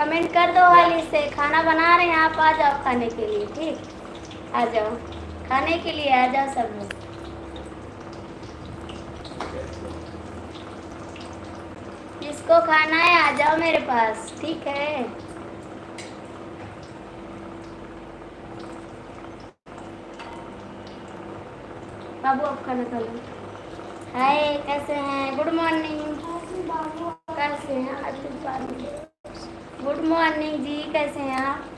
Comment कर दो हाली से। खाना बना रहे हैं, आप आ जाओ खाने के लिए। ठीक, आ जाओ खाने के लिए, आ जाओ सब लोग। जिसको खाना है आ जाओ मेरे पास, ठीक है। बाबू अब खाना खा लो। हाय, कैसे हैं? Good morning. कैसे हैं? गुड मॉर्निंग जी, कैसे हैं आप?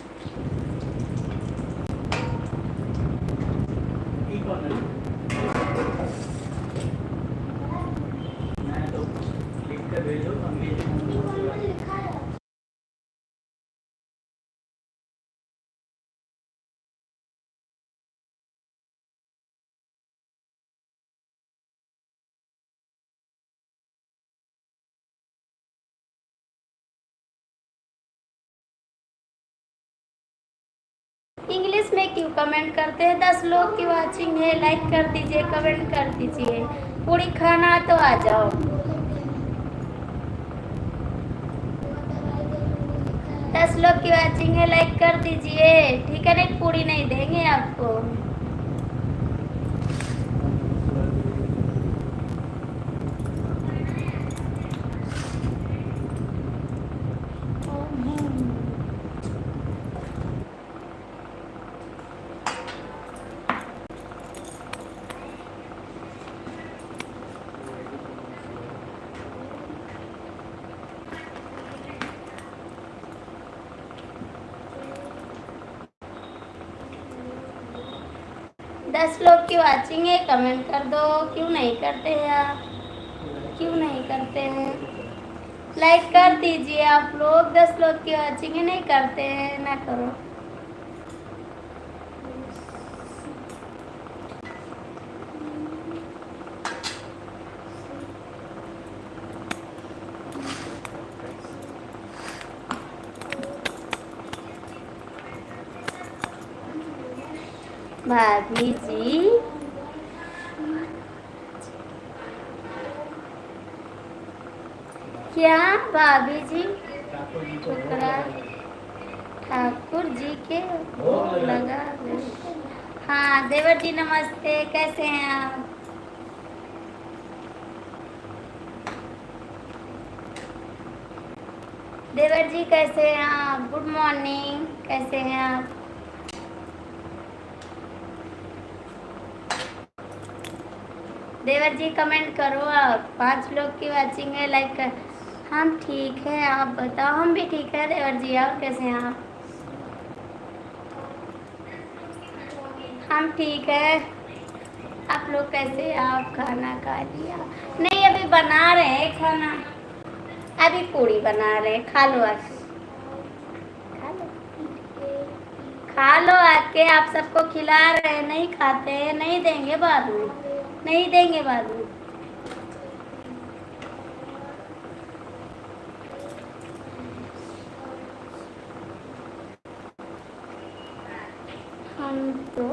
इंग्लिश में क्यों कमेंट करते हैं? 10 लोग की वाचिंग है, लाइक कर दीजिए, कमेंट कर दीजिए। पूरी खाना तो आ जाओ। 10 लोग की वाचिंग है, लाइक कर दीजिए, ठीक है। नहीं, पूरी नहीं देंगे आपको। दस लोग की वाचिंग है, कमेंट कर दो। क्यों नहीं करते हैं आप? क्यों नहीं करते हैं? लाइक कर दीजिए आप लोग। 10 लोग की वाचिंग है, नहीं करते हैं, ना करो। भाभी जी, क्या भाभी जी? ठाकुर जी के भोग लगा। हाँ देवर जी नमस्ते, कैसे हैं आप? देवर जी कैसे हैं आप? गुड मॉर्निंग, कैसे हैं आप? देवर जी कमेंट करो आप। 5 लोग की वाचिंग है, लाइक कर। हम ठीक है, आप बताओ। हम भी ठीक है देवर जी, आप कैसे हैं आप? हम ठीक है, आप लोग कैसे हैं? आप खाना खा लिया? नहीं, अभी बना रहे हैं खाना। अभी पूरी बना रहे हैं, खा लो आके। खा लो, खा लो आके। आप सबको खिला रहे हैं, नहीं खाते हैं। नहीं देंगे बाद में, नहीं देंगे बाद में। हम तो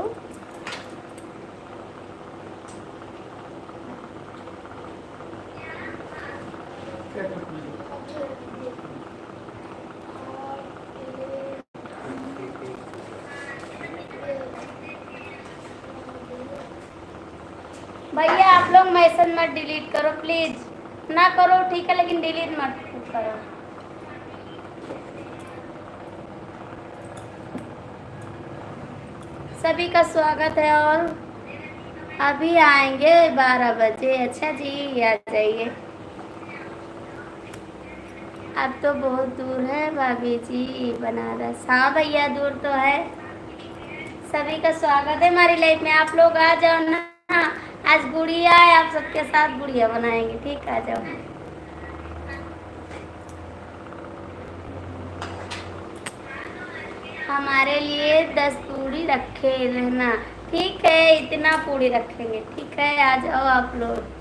भैया आप लोग मैसेज मत डिलीट करो प्लीज। ना करो ठीक है, लेकिन डिलीट मत करो। सभी का स्वागत है। और अभी आएंगे 12 बजे। अच्छा जी, आ जाइए। अब तो बहुत दूर है भाभी जी, बनारस। हाँ भैया, दूर तो है। सभी का स्वागत है हमारी लाइफ में। आप लोग आ जाओ ना। आज गुड़िया है, आप सबके साथ गुड़िया बनाएंगे, ठीक? आ जाओ। हमारे लिए 10 पूरी रखे रहना, ठीक है? इतना पूरी रखेंगे, ठीक है? आ जाओ आप लोग।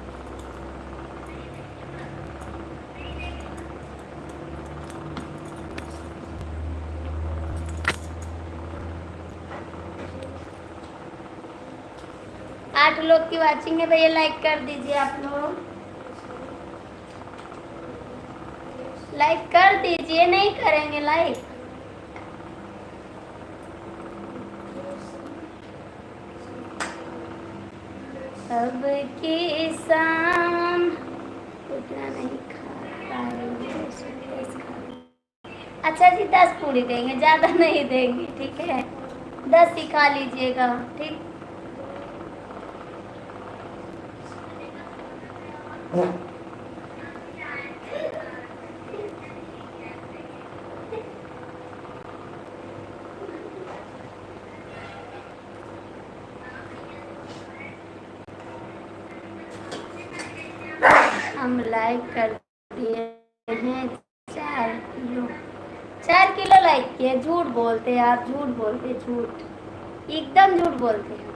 आठ लोग की वाचिंग है भैया, लाइक कर दीजिए आप लोग। लाइक कर दीजिए, नहीं करेंगे लाइक? अब की शाम उतना नहीं खा पाएंगे, अच्छा जी 10 पूरी देंगे, ज़्यादा नहीं देंगे, ठीक है? 10 ही खा लीजिएगा, ठीक? हम लाइक कर दिए हैं 4 किलो, 4 किलो लाइक किए। झूठ बोलते हैं आप, झूठ बोलते, झूठ, एकदम झूठ बोलते हैं।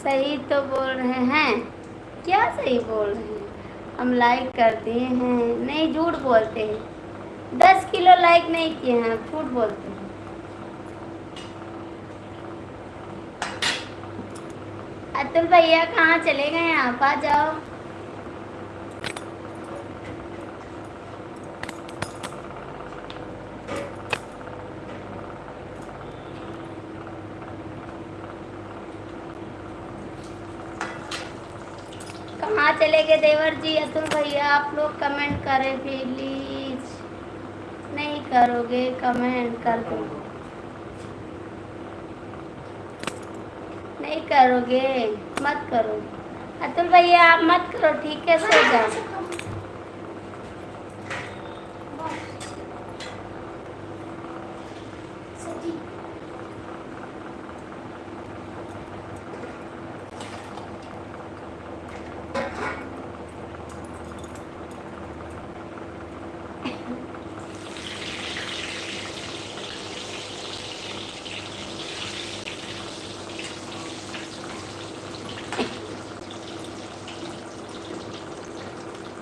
सही तो बोल रहे हैं, क्या सही बोल रहे हैं? हम लाइक करते हैं, नहीं झूठ बोलते हैं। 10 किलो लाइक नहीं किए हैं, झूठ बोलते हैं। अतुल भैया कहाँ चले गए आप? आ जाओ। कहाँ चले गए देवर जी? अतुल भैया आप लोग कमेंट करें प्लीज। नहीं करोगे कमेंट? कर दो। नहीं करोगे, मत करो। अतुल भैया आप मत करो, ठीक है? सो जाओ।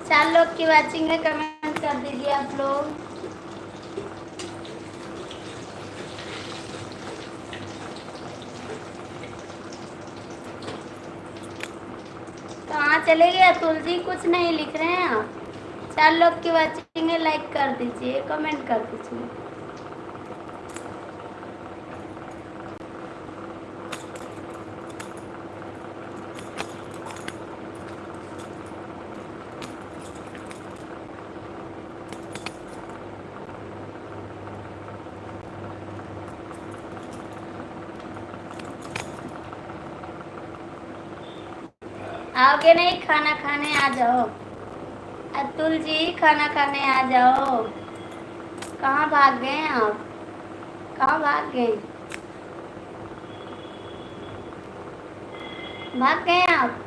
चार लोग की वाचिंग है, कमेंट कर दीजिए आप लोग। कहाँ चले गए अतुल जी? कुछ नहीं लिख रहे हैं आप। 4 लोग की वाचिंग है, लाइक कर दीजिए, कमेंट कर दीजिए। आओगे नहीं खाना खाने? आ जाओ अतुल जी, खाना खाने आ जाओ। कहाँ भाग गए आप? कहाँ भाग गए? भाग गए आप?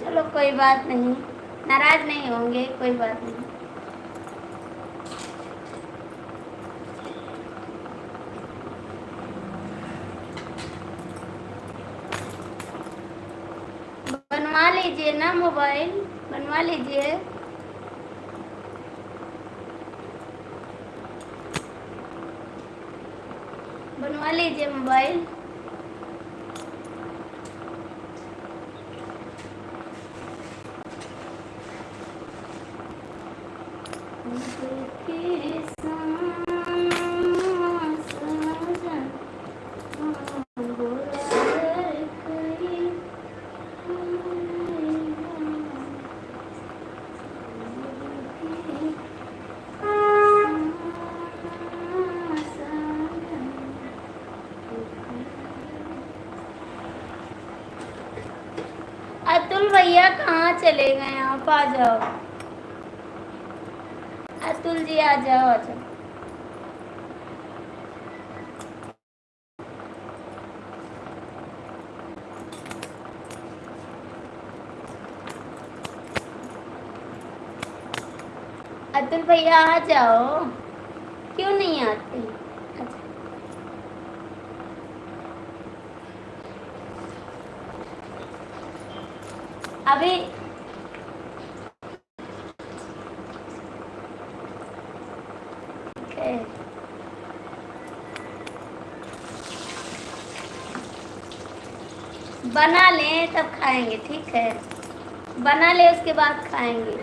चलो कोई बात नहीं, नाराज नहीं होंगे, कोई बात नहीं। बनवा लीजिए ना मोबाइल, बनवा लीजिए। बनवा लीजिए मोबाइल। अतुल भैया कहाँ चले गए आप? आ जाओ अतुल जी, आ जाओ, आ जाओ। अतुल भैया आ जाओ, क्यों नहीं आते? अच्छा, अभी okay. बना लें तब खाएंगे, ठीक है? बना ले उसके बाद खाएंगे।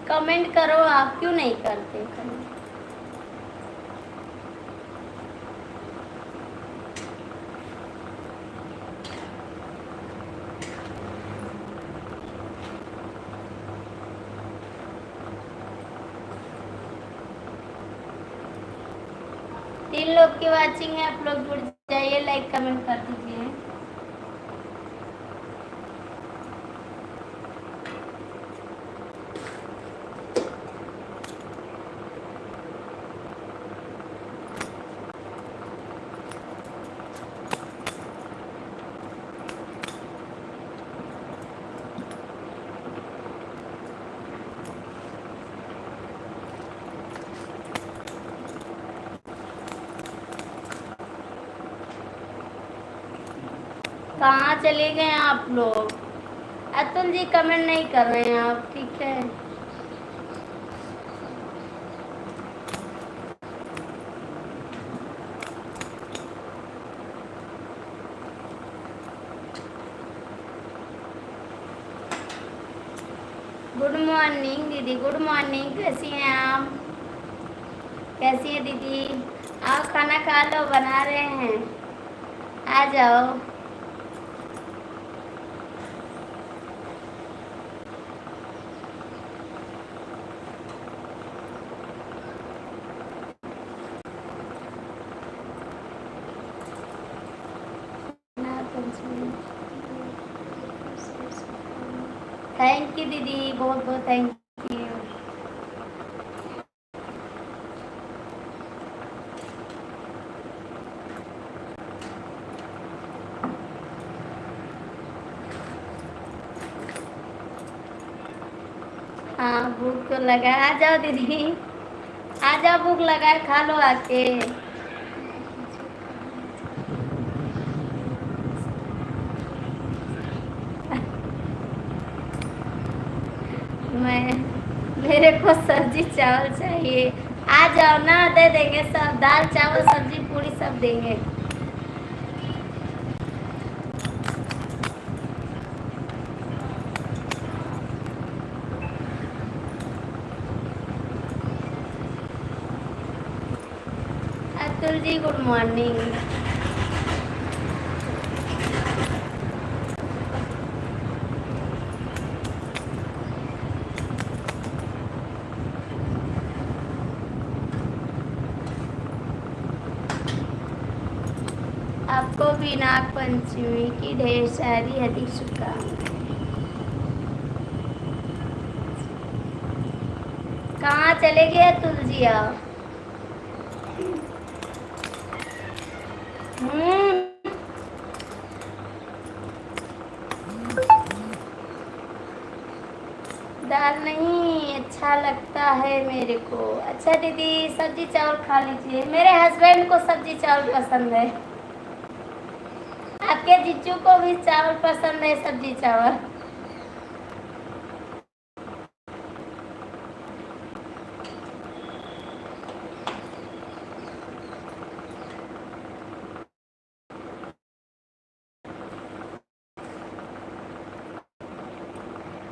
कमेंट करो, आप क्यों नहीं करते कमेंट? तीन लोग की वाचिंग है, आप लोग जुड़ जाइए, लाइक कमेंट कर दीजिए। कहाँ चले गए आप लोग? अतुल जी कमेंट नहीं कर रहे हैं आप, ठीक है? गुड मॉर्निंग दीदी, गुड मॉर्निंग। कैसी हैं आप? कैसी है दीदी? आओ खाना खा लो, बना रहे हैं, आ जाओ। थैंक यू दीदी, बहुत बहुत थैंक यू। हाँ भूख तो लगा, आ जाओ दीदी, आ जाओ, भूख लगा है, खा लो आके। मैं मेरे को सब्जी चावल चाहिए, आ जाओ ना, दे देंगे सब, दाल चावल सब्जी पूरी सब देंगे। Atul ji good morning. आपको भी नाग पंचमी की ढेर सारी हार्दिक शुभकामनाएं। कहाँ चले गए अतुल जी आप? दाल नहीं अच्छा लगता है मेरे को। अच्छा दीदी, सब्जी चावल खा लीजिए, मेरे हस्बैंड को सब्जी चावल पसंद है। आपके जीजू को भी चावल पसंद है, सब्जी चावल।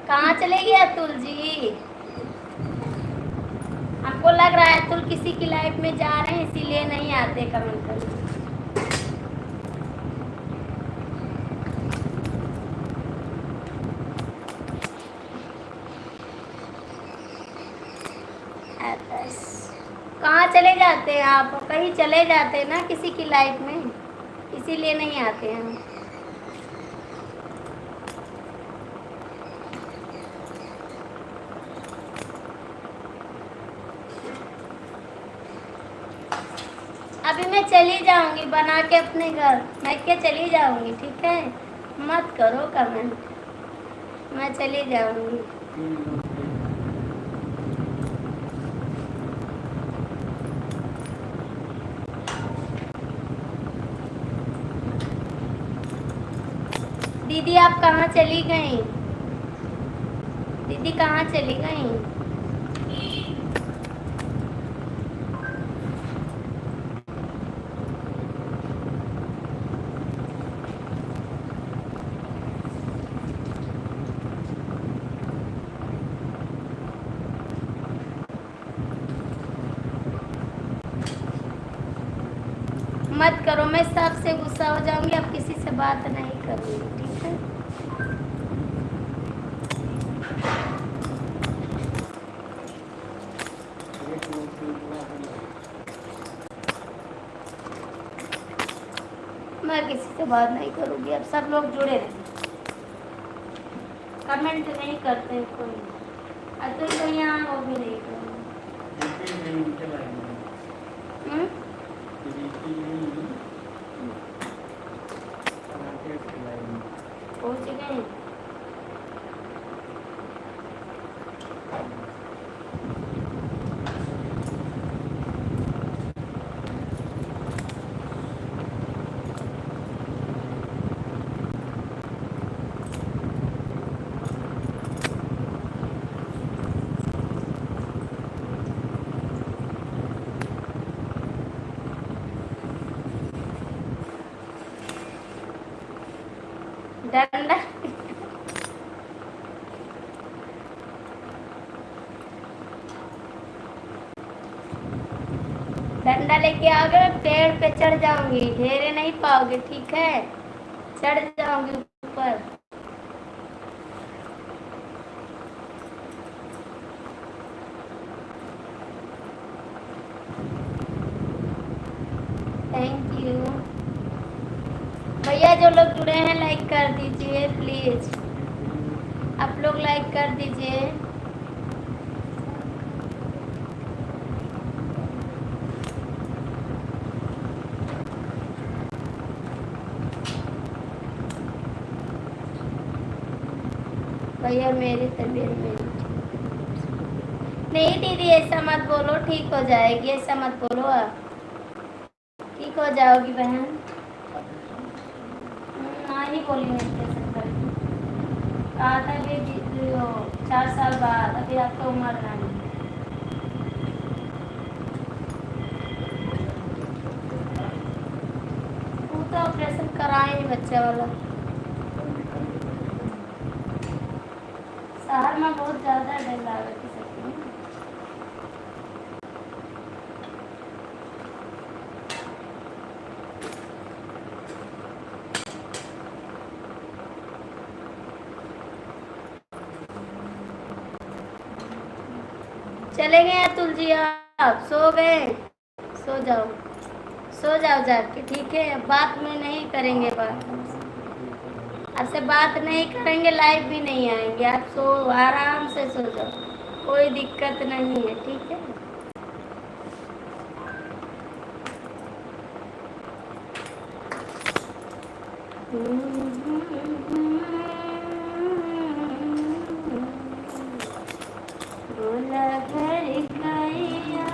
कहाँ चले गए अतुल जी? हमको लग रहा है अतुल किसी की लाइफ में जा रहे हैं, इसीलिए नहीं आते कमेंट करने। कहाँ चले जाते हैं आप? कहीं चले जाते हैं ना किसी की लाइफ में, इसीलिए नहीं आते हैं हम। अभी मैं चली जाऊंगी बना के अपने घर, मैं क्या चली जाऊंगी, ठीक है, मत करो कमेंट, मैं चली जाऊंगी। दीदी आप कहाँ चली गई, दीदी कहाँ चली गई? मत करो, मैं सबसे गुस्सा हो जाऊंगी, अब किसी से बात नहीं करूंगी, ठीक है। मैं किसी से बात नहीं करूंगी, अब सब लोग जुड़े रहे, कमेंट नहीं करते कोई, अतुल तो यहाँ वो भी नहीं करेंगे। पहुँच गए। डंडा डंडा लेके आओगे, पेड़ पे चढ़ जाऊंगी, ढेरे नहीं पाओगे, ठीक है, चढ़ जाऊंगी ऊपर। थैंक यू भैया, जो लोग जुड़े हैं लाइक कर दीजिए प्लीज, आप लोग लाइक कर दीजिए। भैया मेरी तबीयत मेरी नहीं, दीदी ऐसा मत बोलो, ठीक हो जाएगी, ऐसा मत बोलो, आप ठीक हो जाओगी बहन। हाँ ही बोली नहीं कहा था कि 4 साल बाद, अभी आपका उम्र नहीं। वो तो ऑपरेशन कराए बच्चा वाला, शहर में बहुत ज़्यादा डर लगा कि सकती हूँ। चले गए अतुल जी, आप सो गए, सो जाओ, सो जाओ जाके, ठीक है, बात में नहीं करेंगे, बात आपसे बात नहीं करेंगे, लाइव भी नहीं आएंगे, आप सो आराम से सो जाओ, कोई दिक्कत नहीं है, ठीक है। बोला घर गया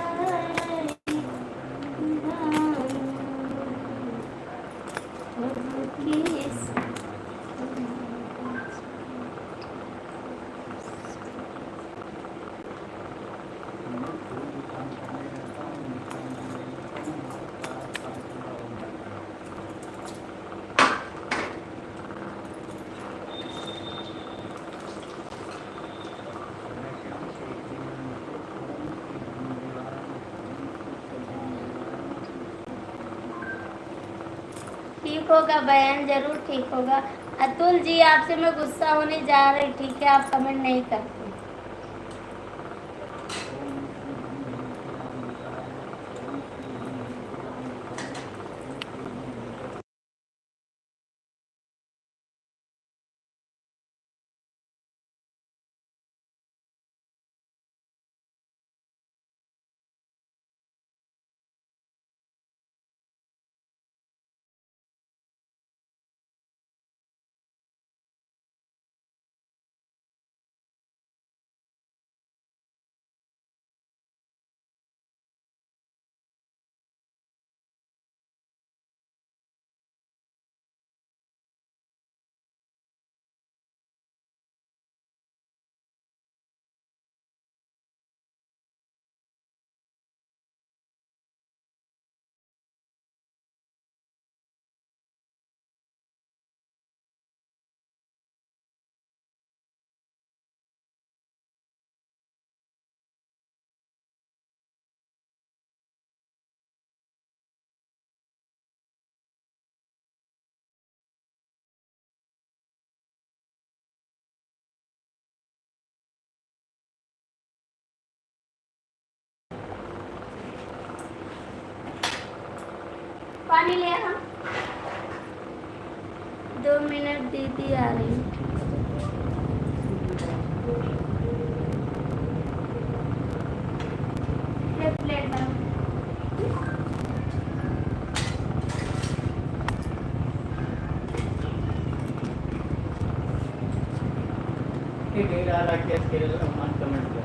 ठीक होगा बयान, जरूर ठीक होगा। अतुल जी आपसे मैं गुस्सा होने जा रही, ठीक है, आप कमेंट नहीं करते। पानी ले आ। 2 मिनट दीदी आ रही है। प्लेट बना। ढेर आ रहा है कमेंट कर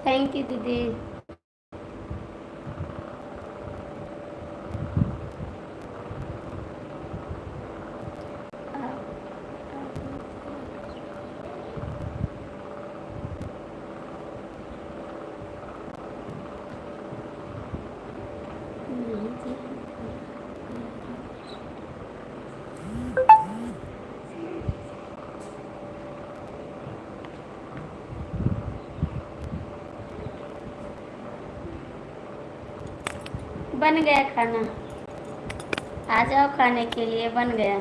थैंक यू दीदी। बन गया खाना, आ जाओ खाने के लिए, बन गया।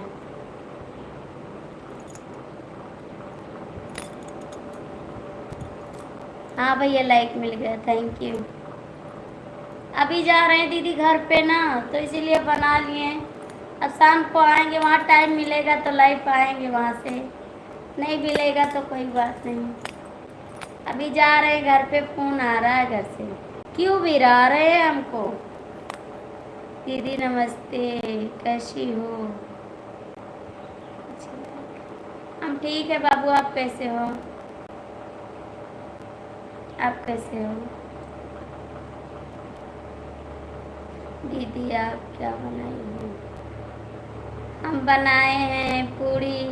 हाँ भैया लाइक मिल गया, थैंक यू। अभी जा रहे हैं दीदी घर पे ना, तो इसीलिए बना लिए। अब शाम को आएंगे, वहाँ टाइम मिलेगा तो लाइव आएंगे, वहाँ से नहीं मिलेगा तो कोई बात नहीं। अभी जा रहे हैं घर पे, फोन आ रहा है घर से। क्यों भिरा रहे हैं हमको? दीदी नमस्ते, कैसी हो? हम ठीक है बाबू, आप कैसे हो? आप कैसे हो दीदी? आप क्या बनाई हो? हम बनाए हैं पूड़ी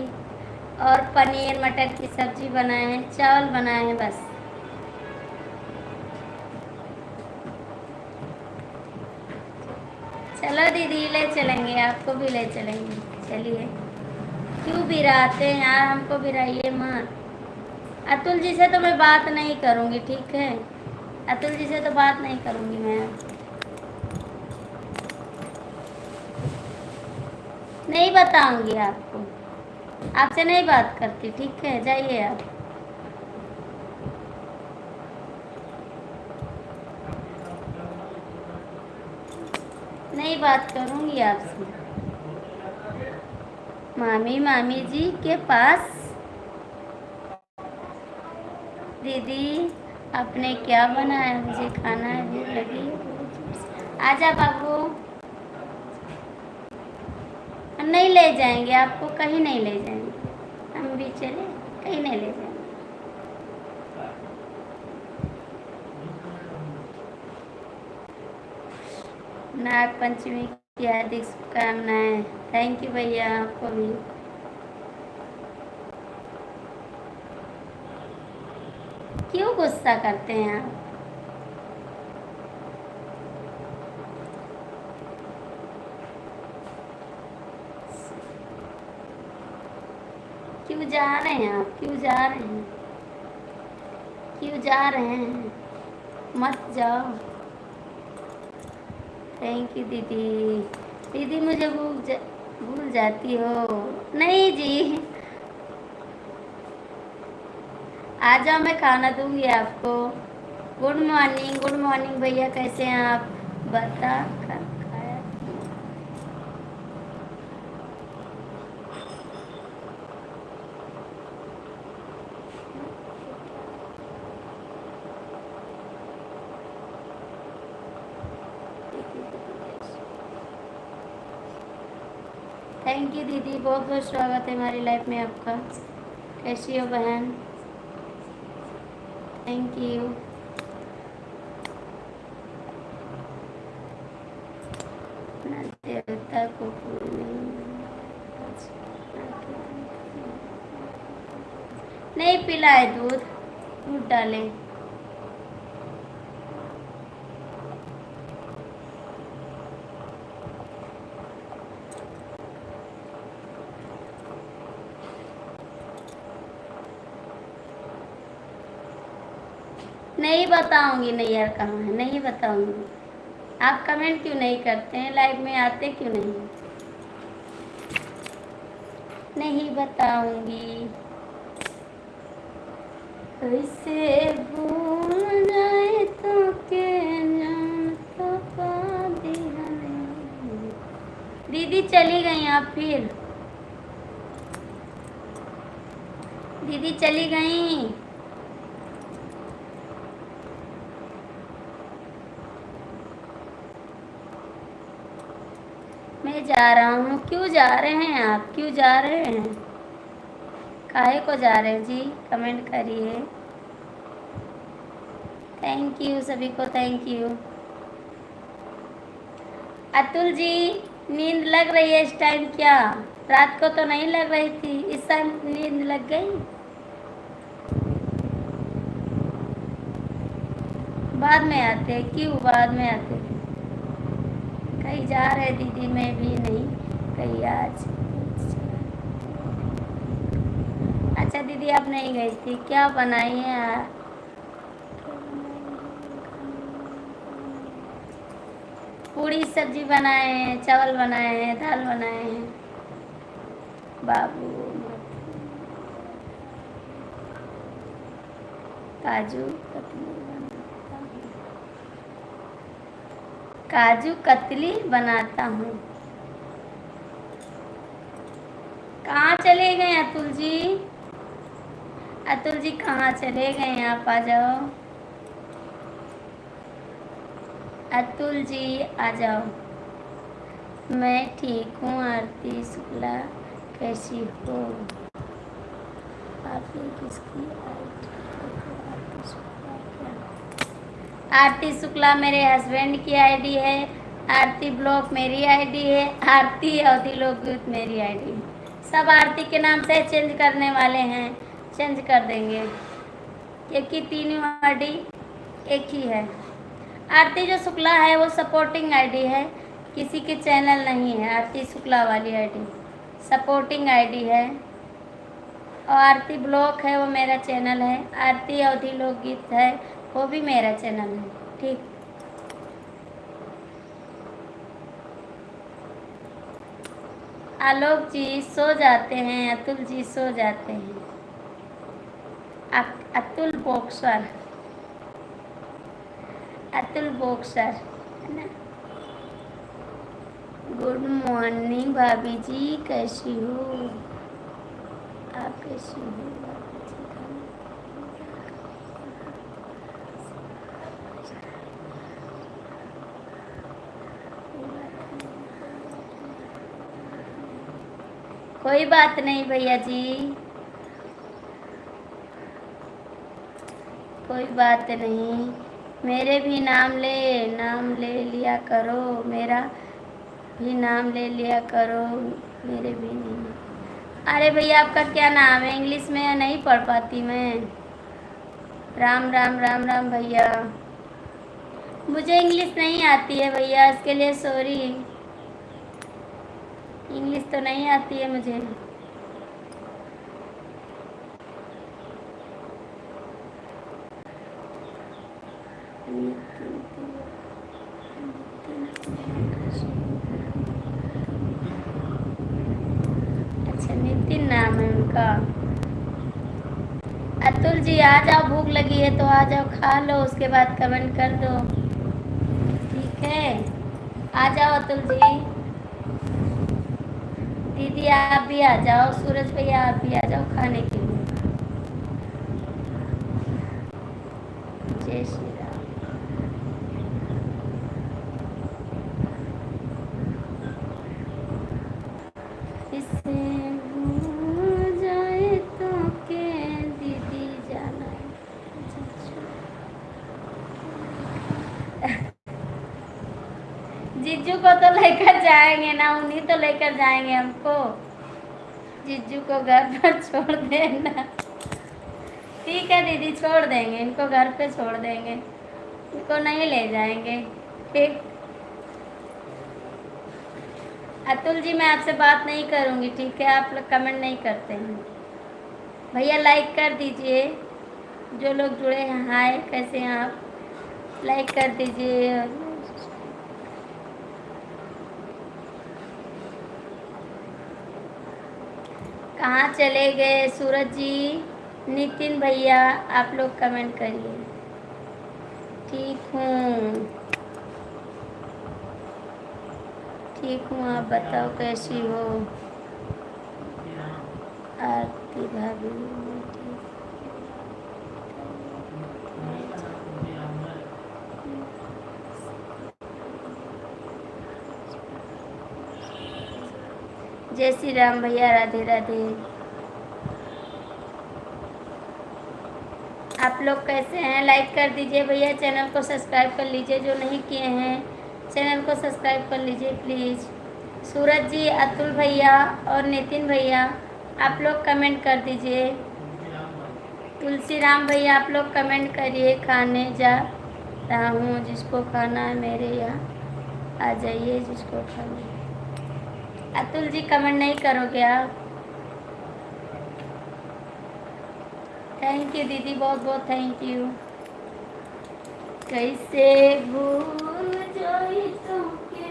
और पनीर मटर की सब्जी बनाए हैं, चावल बनाए हैं बस। चलो दीदी ले चलेंगे, आपको भी ले चलेंगे, चलिए। क्यों बिराते हैं यार, हमको बिराइए मत। अतुल जी से तो मैं बात नहीं करूँगी, ठीक है? अतुल जी से तो बात नहीं करूँगी मैं, नहीं बताऊँगी आपको, आपसे नहीं बात करती, ठीक है? जाइए आप। नहीं बात करूँगी आपसे। मामी जी के पास। दीदी आपने क्या बनाया? मुझे खाना है, भूख लगी है। आजा बाबू। हम नहीं ले जाएंगे आपको, कहीं नहीं ले जाएंगे, हम भी चले, कहीं नहीं ले जाएंगे। नाग पंचमी की हार्दिक शुभकामनाएं। थैंक यू भैया, आपको भी। क्यों गुस्सा करते हैं आप? क्यों जा रहे हैं आप? क्यों जा रहे हैं? क्यों जा रहे हैं? मत जाओ। थैंक यू दीदी। दीदी मुझे भूल जाती हो। नहीं जी, आ जाओ, मैं खाना दूंगी आपको। गुड मॉर्निंग भैया, कैसे हैं आप? बता कर खाया। थैंक यू दीदी, बहुत बहुत स्वागत है हमारी लाइफ में आपका। कैसी हो बहन? Thank you. देवता को नहीं पिलाए, दूध डाले। नहीं बताऊंगी नहीं यार, कहाँ है, नहीं बताऊंगी। आप कमेंट क्यों नहीं करते हैं? लाइव में आते क्यों नहीं? नहीं बताऊंगी। कैसे भूल जाए तो के जान तो पा दिया नहीं। दीदी चली गई आप फिर? दीदी चली गई? मैं जा रहा हूँ। क्यों जा रहे हैं आप? क्यों जा रहे हैं? काहे को जा रहे हैं जी? कमेंट करिए। थैंक यू सभी को, थैंक यू। अतुल जी नींद लग रही है इस टाइम क्या? रात को तो नहीं लग रही थी, इस टाइम नींद लग गई? बाद में आते? क्यों बाद में आते? कहीं जा रहे दीदी? मैं भी नहीं कहीं आज। अच्छा दीदी आप नहीं गई थी, क्या बनाई है आप? पूरी सब्जी बनाए हैं, चावल बनाए हैं, दाल बनाए हैं। बाबू काजू कतली बनाता हूँ, काजू कतली बनाता हूँ। कहाँ चले गए अतुल जी? अतुल जी कहाँ चले गए? आप आ जाओ। अतुल जी आ जाओ। मैं ठीक हूँ आरती शुक्ला, कैसी हो आप? किसकी आरती शुक्ला मेरे हस्बैंड की आईडी है। आरती ब्लॉक मेरी आईडी है। आरती अवधि लोकगीत मेरी आईडी है। सब आरती के नाम से चेंज करने वाले हैं, चेंज कर देंगे क्योंकि तीनों आईडी एक ही है। आरती जो शुक्ला है वो सपोर्टिंग आईडी है, किसी के चैनल नहीं है। आरती शुक्ला वाली आईडी सपोर्टिंग आईडी है, और आरती ब्लॉक है वो मेरा चैनल है। आरती अवधि लोकगीत है वो भी मेरा चैनल है। ठीक, आलोक जी सो जाते हैं, अतुल जी सो जाते हैं। अतुल बॉक्सर, अतुल बॉक्सर है ना। गुड मॉर्निंग भाभी जी, कैसी हो आप? कैसी हो भाभी जी? कोई बात नहीं भैया जी, कोई बात नहीं। मेरे भी नाम ले लिया करो, मेरा भी नाम ले लिया करो, मेरे भी नहीं। अरे भैया आपका क्या नाम है? इंग्लिश में नहीं पढ़ पाती मैं। राम राम राम राम भैया, मुझे इंग्लिश नहीं आती है भैया, इसके लिए सॉरी। इंग्लिश तो नहीं आती है मुझे। अच्छा नितिन नाम है उनका। अतुल जी आ जाओ, भूख लगी है तो आ जाओ, खा लो, उसके बाद कमेंट कर दो। ठीक है, आ जाओ अतुल जी। दीदी आप भी आ जाओ, सूरज भैया आप भी आ जाओ खाने के लिए। जय श्री राम। इसे हो जाए तो के दीदी जाना। जीजू को तो लेकर जाएंगे ना, उन्हीं तो लेकर जाएंगे हमको। जीजू को घर पर छोड़ देना। ठीक है दीदी, छोड़ देंगे इनको, घर पे छोड़ देंगे, इनको नहीं ले जाएंगे। ठीक अतुल जी, मैं आपसे बात नहीं करूँगी, ठीक है? आप लोग कमेंट नहीं करते हैं। भैया लाइक कर दीजिए, जो लोग जुड़े हैं। हाय, कैसे हैं आप? लाइक कर दीजिए। कहाँ चले गए सूरज जी, नितिन भैया? आप लोग कमेंट करिए। ठीक हूँ, ठीक हूँ, आप बताओ कैसी हो? आरती भाभी जय श्री राम भैया, राधे राधे। आप लोग कैसे हैं? लाइक कर दीजिए भैया, चैनल को सब्सक्राइब कर लीजिए, जो नहीं किए हैं चैनल को सब्सक्राइब कर लीजिए प्लीज़। सूरज जी, अतुल भैया और नितिन भैया आप लोग कमेंट कर दीजिए। तुलसी राम भैया आप लोग कमेंट करिए। खाने जा रहा हूँ, जिसको खाना है मेरे यहाँ आ जाइए, जिसको खाना है। अतुल जी कमेंट नहीं करोगे आप? थैंक यू दीदी, बहुत बहुत थैंक यू। कैसे भूल जाई तुमके।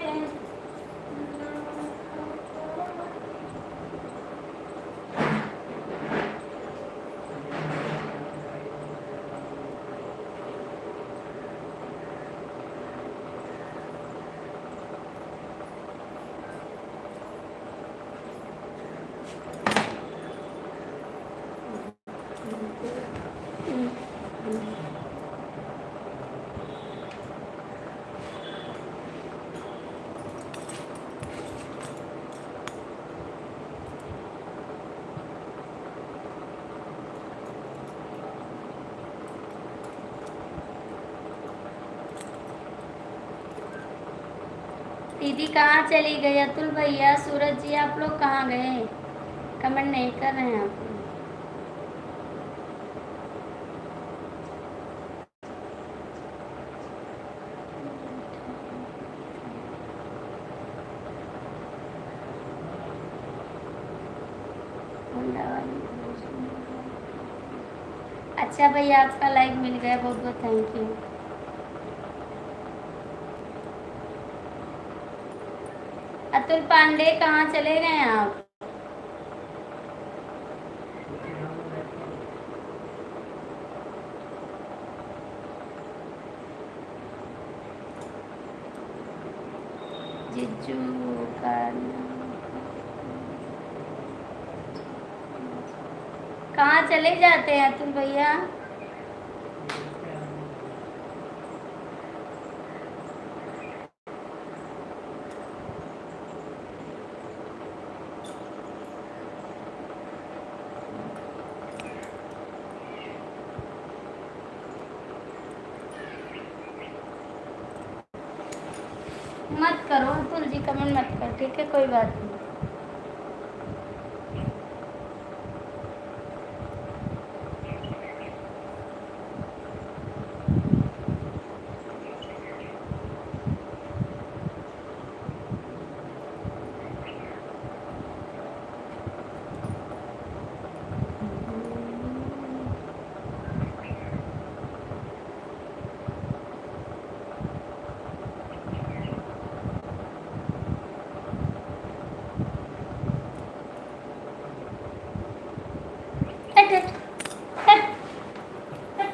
दीदी कहाँ चली गई? अतुल भैया, सूरज जी आप लोग कहाँ गए? कमेंट नहीं कर रहे हैं आप। अच्छा भैया, आपका लाइक मिल गया, बहुत बहुत थैंक यू। अतुल पांडे, कहाँ चले गए आप? जिज्जू का कहाँ चले जाते हैं अतुल भैया? मत करो अतुल जी, कमेंट मत करो, ठीक है, कोई बात नहीं। हट, हट, हट, हट।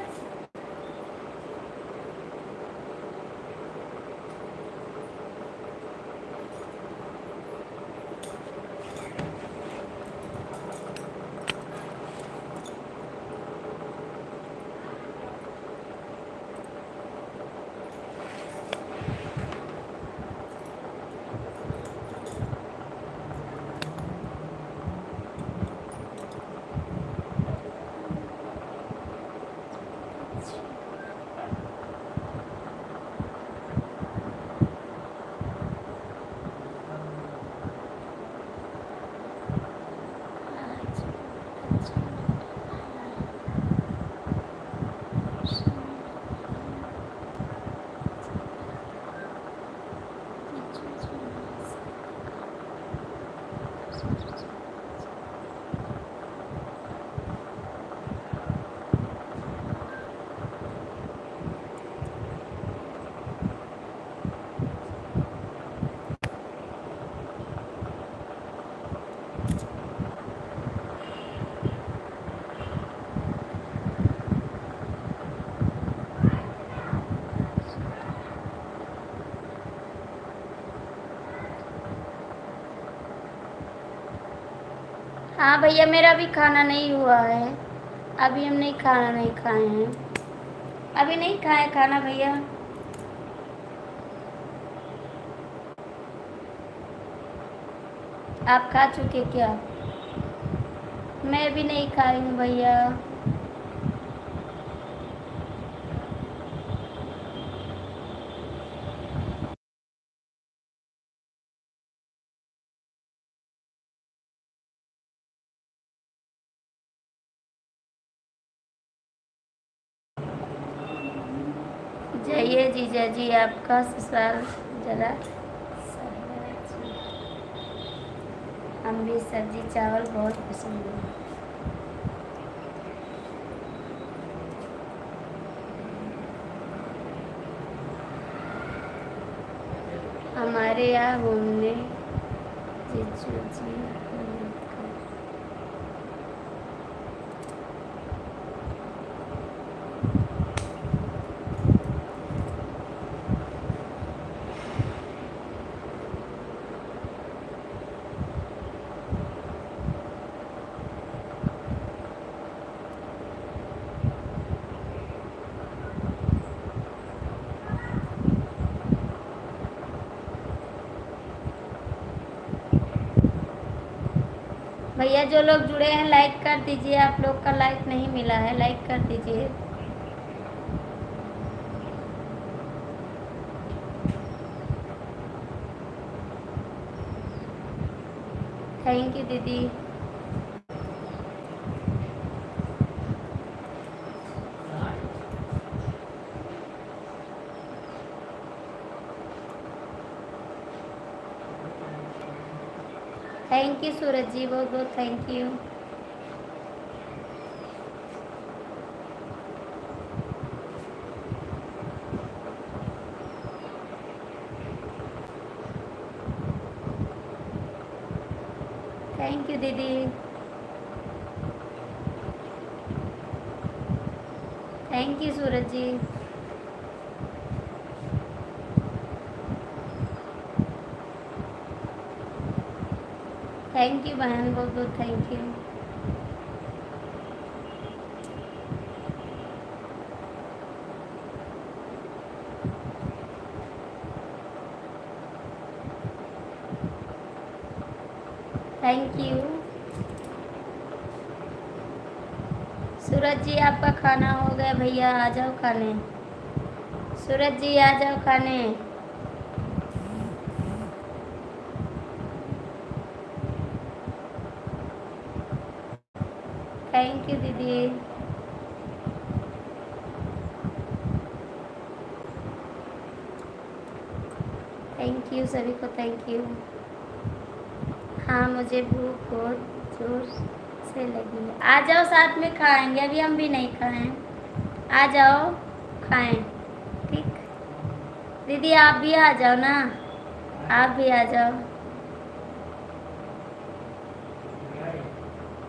हाँ भैया, मेरा भी खाना नहीं हुआ है, अभी हम नहीं खाना नहीं खाए हैं, अभी नहीं खाए खाना भैया। आप खा चुके क्या? मैं भी नहीं खाई हूँ भैया। जाइए जीजा जी, आपका ससुराल जरा हम भी सब्जी चावल बहुत पसंद है। हमारे यहाँ घूमने जीजू जी को लेकर। भैया जो लोग जुड़े हैं लाइक कर दीजिए, आप लोग का लाइक नहीं मिला है, लाइक कर दीजिए। थैंक यू दीदी। थैंक यू सूरज जी, बहुत बहुत थैंक यू। थैंक यू दीदी। Thank you Suraj ji. Thank you बहन, बहुत बहुत थैंक यू। थैंक यू सूरज जी, आपका खाना हो गया भैया, आ जाओ खाने। सूरज जी आ जाओ खाने। थैंक यू दीदी। थैंक यू सभी को, थैंक यू। हाँ मुझे भूख बहुत जोर से लगी है, आ जाओ साथ में खाएंगे, अभी हम भी नहीं खाएं, आ जाओ खाएं। ठीक दीदी, आप भी आ जाओ ना, आप भी आ जाओ,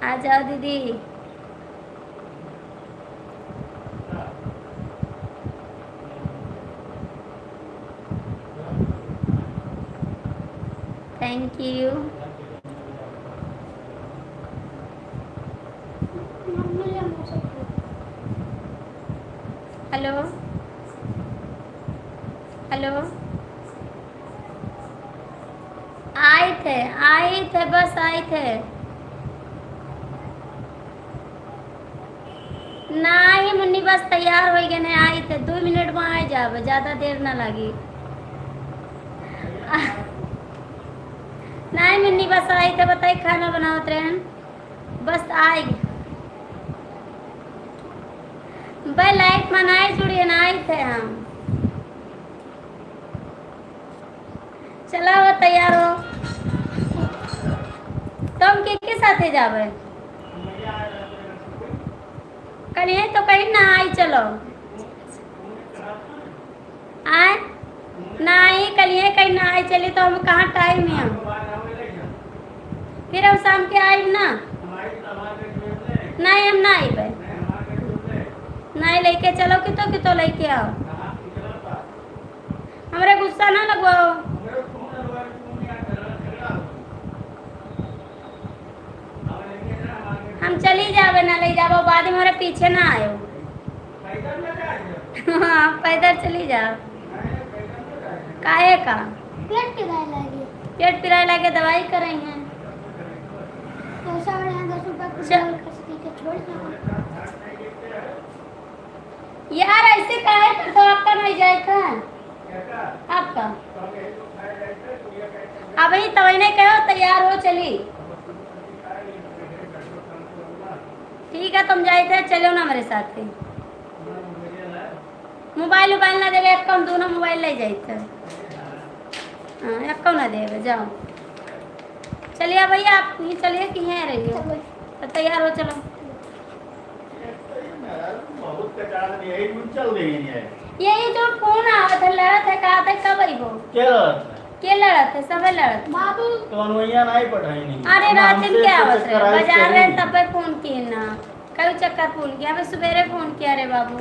आ जाओ दीदी। Thank you. हेलो हेलो, आए थे बस आए थे। नहीं मुन्नी, बस तैयार हो गए, नहीं आई थे, 2 मिनट में आ जाओ, ज़्यादा देर ना लगी। नहीं मुन्नी, बस आई थे, बताइए खाना बनाओ ट्रेन, बस आई। भाई लाइट मनाई जुड़िए ना, आए थे हम। चला हो, तैयार हो, तुम के साथे जावे? कहीं तो कहीं ना आई, चलो आए। नहीं कलिए कहीं ना आई, चली तो हम कहाँ टाइम है, फिर हम शाम के आए ना। नहीं हम ना आई भाई, नहीं लेके चलो, कितो लेके आओ, हमारे गुस्सा ना लगवाओ। हम चली जावे ना, ले जाओ, बाद में हमारे पीछे ना आयो। हाँ पैदल चली जाओ। काहे का? पेट पिराए लगी। पेट पिराए लगे, दवाई करेंगे। पैसा और यहाँ 10 रुपया कुछ चल। के छोड़ दो। यार ऐसे काहे कर, तो आपका नहीं जाए था आपका। अभी तो नहीं कहो, तैयार हो चली। ठीक है तुम जाए थे, चलो ना मेरे साथ। मोबाइल उबाइल ना देवे, एक हम दोनों मोबाइल ले जाए थे। हाँ एक ना देवे, जाओ चलिए भैया, आप ही चलिए कि यहाँ रही हो, तो तैयार हो चलो। बहुत कचाड़ नहीं है, एक चल रही है। यही जो फोन आवा था, लड़ा था, कहा था कब आई वो, क्या लड़ा था? के लड़ा थे, सब लड़ा थे। बाबू तो अनुइया नहीं पढ़ाई नहीं। अरे हम रात हमसे में क्या तो आवत रहे, चक्कर बाजार आई रहे कहीं। तब पे फोन किए ना, कई चक्कर फोन किया, हमें सवेरे फोन किया रे बाबू।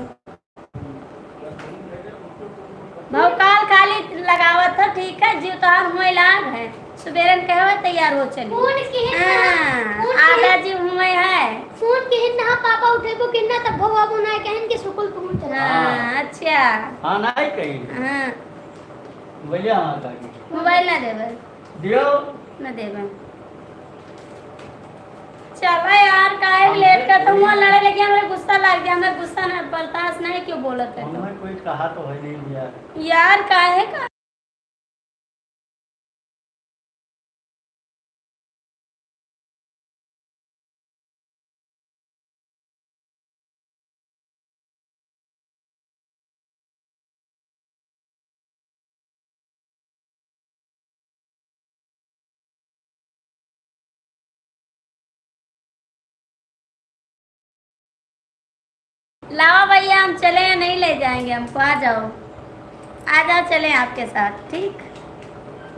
भौकाल खाली लगावत था, ठीक है जीव तो हम हुए लाग है, सवेरे कहे तैयार हो चली। फोन के आधा जीव हुए है। फोन के ना पापा उठेबो किन्ना तब बाबू ना कहन के स्कूल पहुंच चला। हाँ अच्छा। हाँ नहीं कहीं। हाँ बोलिए हमारा की मोबाइल ना देवे, दियो। ना देवे। चलो यार काहे लेट का, तुम वहाँ लड़े लेके हमें गुस्सा लग गया, हमें गुस्सा ना बर्दाश्त नहीं क्यों बोलते तो। उन्होंने कोई कहा तो है नहीं यार। यार काहे का लाओ भैया, हम चले या नहीं ले जाएंगे हमको, आ जाओ आ जाओ, चले आपके साथ, ठीक।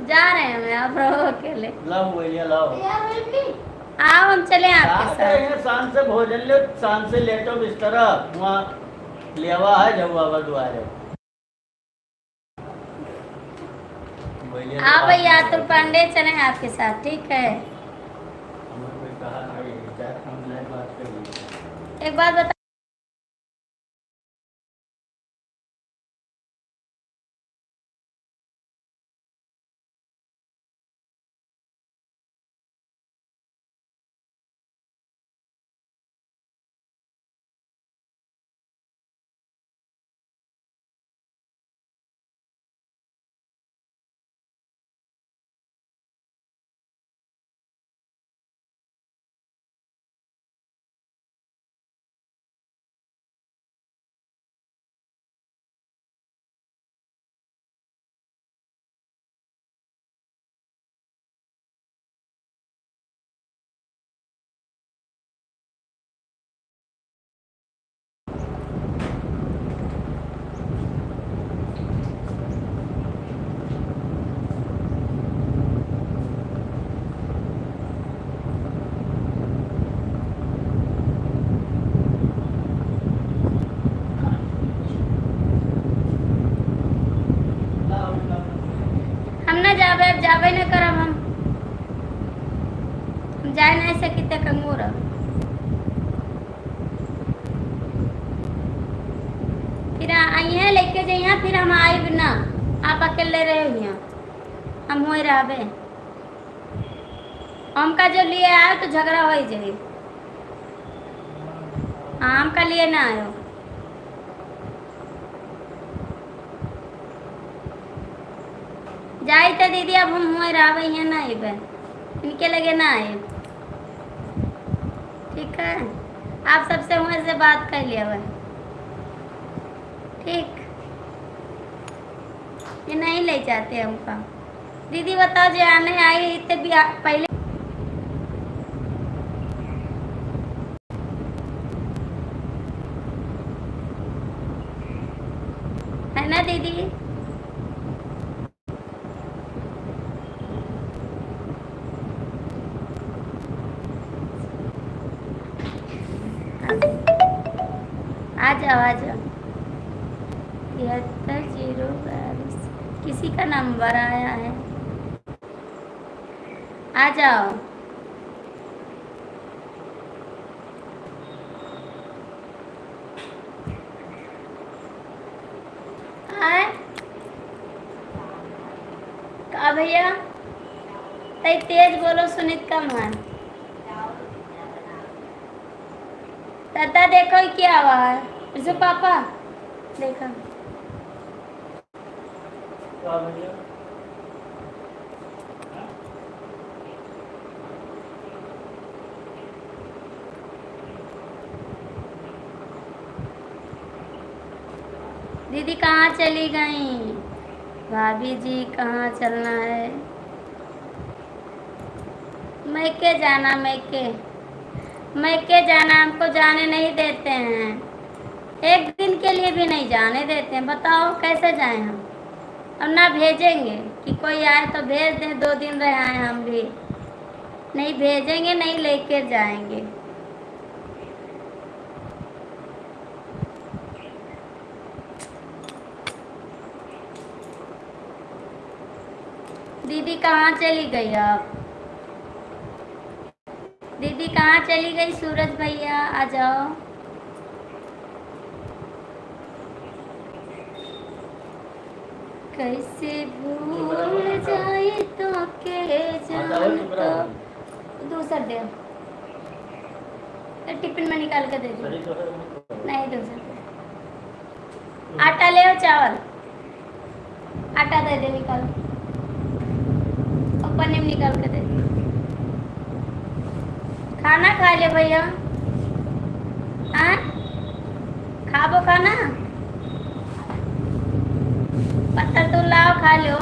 जा रहे हैं मैं, आप रहो अकेले। लाओ भैया लाओ। यार बेटी आओ हम चले आपके आ साथ। गए हैं, शाम से भोजन ले, शाम से लेटो बिस्तर वहाँ लेवा है जब बाबा द्वारे। आओ भैया, तो पांडे चले आपके साथ, ठीक है। हमें कोई कहा नहीं, चाहे हम नए बात करिए। एक बात बता, हम ना जाबे, अब जाबे न करब हम जाए नहीं सकिते कंगूर। फिर अइहे लेके जइहा, फिर हम आइब ना, आप अकेले रहे हुए हम हो रहबे। हमका जो लिए आयो तो झगड़ा हो जाए। हाँ, हमका लिए ना आयो। जाई तो दीदी, अब हम हुए रहबे, यहाँ ना आइबे, इनके लगे ना आए, ठीक है। आप सबसे हुए से बात कर लिया हुआ, ठीक। ये नहीं ले जाते हमका। दीदी बताओ, जो आने आई इतने भी पहले है ना दीदी। आ जाओ आ जाओ। 73 0 किसी का नंबर आया है, आ जाओ। आए का भैया, तई तेज बोलो, सुनित कम है। दादा देखो ये क्या हुआ है, इसे पापा देखो। क्या भैया? दीदी कहाँ चली गई? भाभी जी कहाँ चलना है? मैके जाना, मैके जाना, हमको जाने नहीं देते हैं, एक दिन के लिए भी नहीं जाने देते हैं। बताओ कैसे जाएं हम? अब ना भेजेंगे कि कोई आए तो भेज दें, 2 दिन रह आए, हम भी नहीं भेजेंगे, नहीं लेके जाएंगे। दीदी कहाँ चली गई आप? दीदी कहाँ चली गई? सूरज भैया आ जाओ। कैसे भूल जाए तो के जान तो दूसरा दे, टिफिन में निकाल के दे दो। नहीं दूसरा, आटा ले और चावल, आटा दे दे निकाल, और पनीर निकाल के दे दे। खाना खा ले भैया, हाँ खाबो खाना, पत्थर तो लाओ खा लो।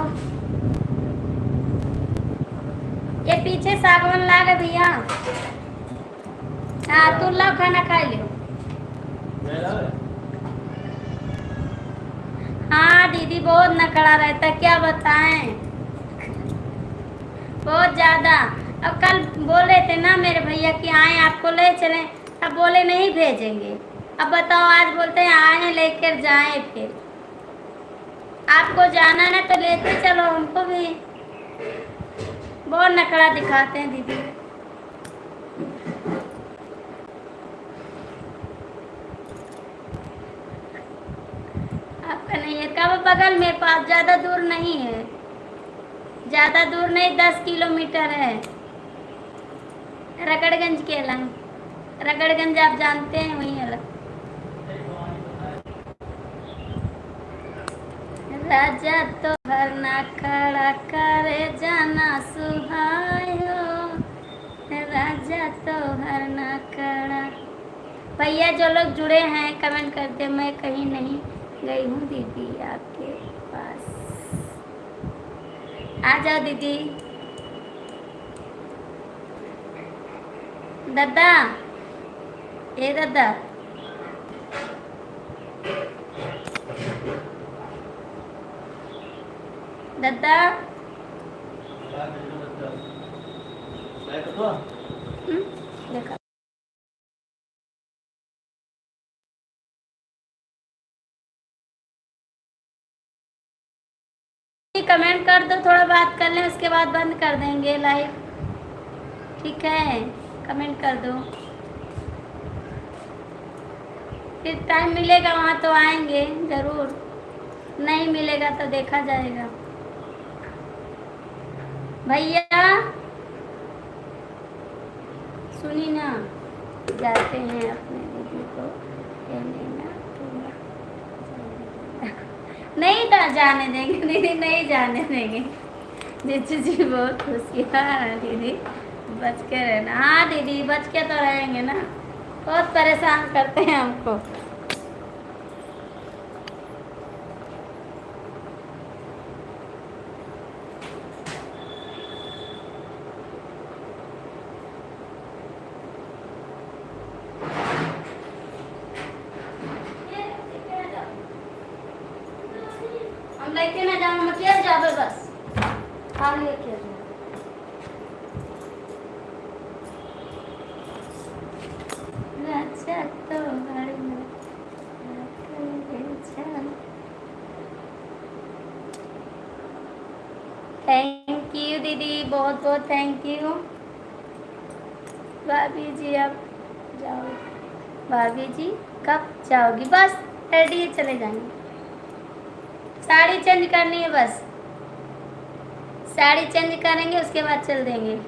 ये पीछे सागवान लागे भैया, हाँ तू लाओ खाना खा लियो। हाँ दीदी बहुत नखड़ा रहता है, क्या बताएं, बहुत ज्यादा। अब कल बोल रहे थे ना मेरे भैया कि आए आपको ले चलें, अब बोले नहीं भेजेंगे। अब बताओ आज बोलते हैं आए लेकर जाएं, फिर आपको जाना ना तो लेते चलो हमको भी। बहुत नखड़ा दिखाते हैं दीदी। आपका नहीं है का, वो बगल में पास, ज्यादा दूर नहीं है, ज्यादा दूर नहीं, 10 किलोमीटर है। रगड़गंज के अलग, रगड़गंज आप जानते हैं, वहीं अलग। राजा तो भरना खड़ा करे जाना सुहायो, राजा तो भरना खड़ा। भैया जो लोग जुड़े हैं कमेंट करते, मैं कहीं नहीं गई हूँ दीदी आपके पास, आ जाओ दीदी। दादा, ए दादा, दादा, देखा कमेंट कर दो, थोड़ा बात कर लें उसके बाद बंद कर देंगे लाइव, ठीक है? कमेंट कर दो, फिर टाइम मिलेगा वहाँ तो आएंगे ज़रूर, नहीं मिलेगा तो देखा जाएगा। भैया सुनी ना, जाते हैं अपने दीदी को लेने ना, नहीं था जाने देंगे दीदी, नहीं जाने देंगे। जीजू जी बहुत होशियार है दीदी, बच के रहना। हाँ दीदी बच के तो रहेंगे ना, बहुत परेशान करते हैं हमको। हम लेके ना जाओ, मत जाओ बस, हाँ लेके जाओ। राजा तो भरना थैंक यू दीदी, बहुत बहुत थैंक यू। भाभी जी अब जाओ, भाभी जी कब जाओगी? बस रेडी है, चले जाएंगे। साड़ी चेंज करनी है बस, साड़ी चेंज करेंगे उसके बाद चल देंगे।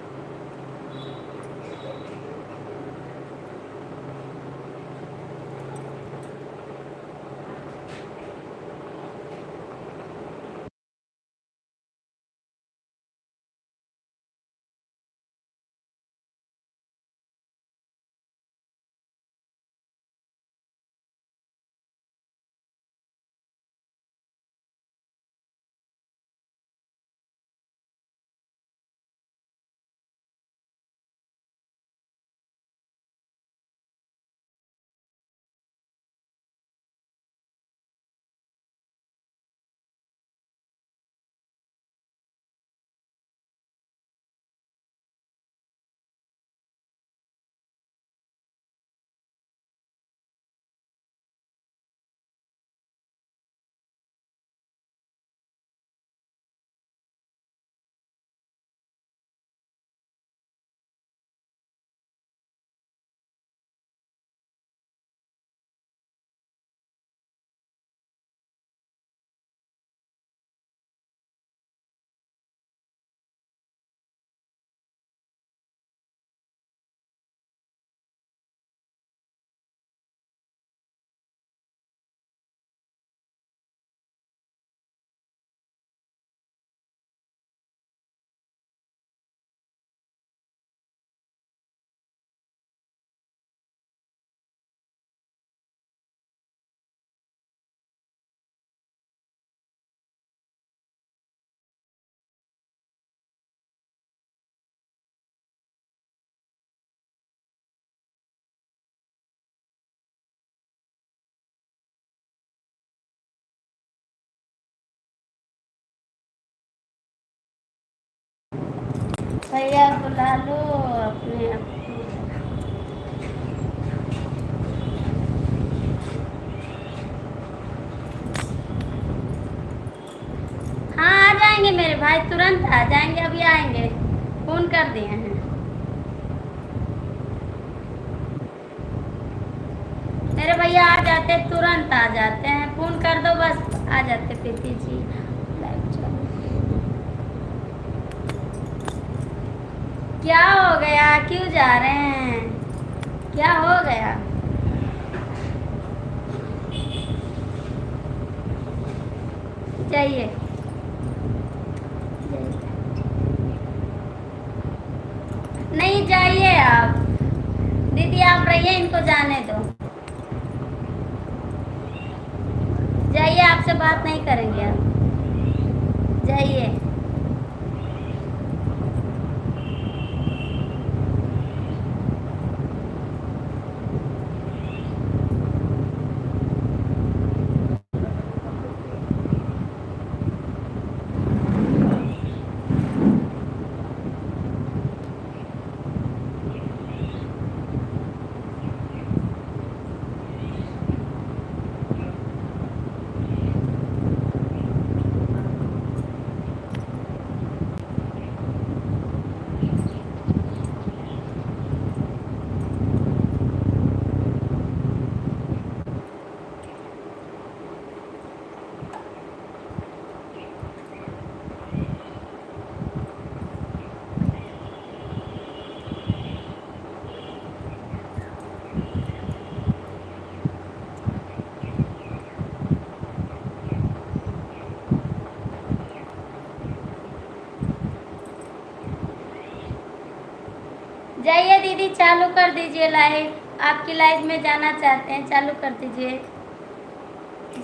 भैया बुला लो अपने आप को। हाँ आ जाएंगे मेरे भाई, तुरंत आ जाएंगे, अभी आएंगे, फोन कर दिए हैं। मेरे भैया आ जाते, तुरंत आ जाते हैं, फोन कर दो बस आ जाते। प्रीति जी लाइव चलो। क्या हो गया, क्यों जा रहे हैं, क्या हो गया? जाइए नहीं जाइए आप, दीदी आप रहिए, इनको जाने दो, जाइए, आपसे बात नहीं करेंगे आप, जाइए। जाइए दीदी, चालू कर दीजिए लाइव, आपकी लाइव में जाना चाहते हैं, चालू कर दीजिए,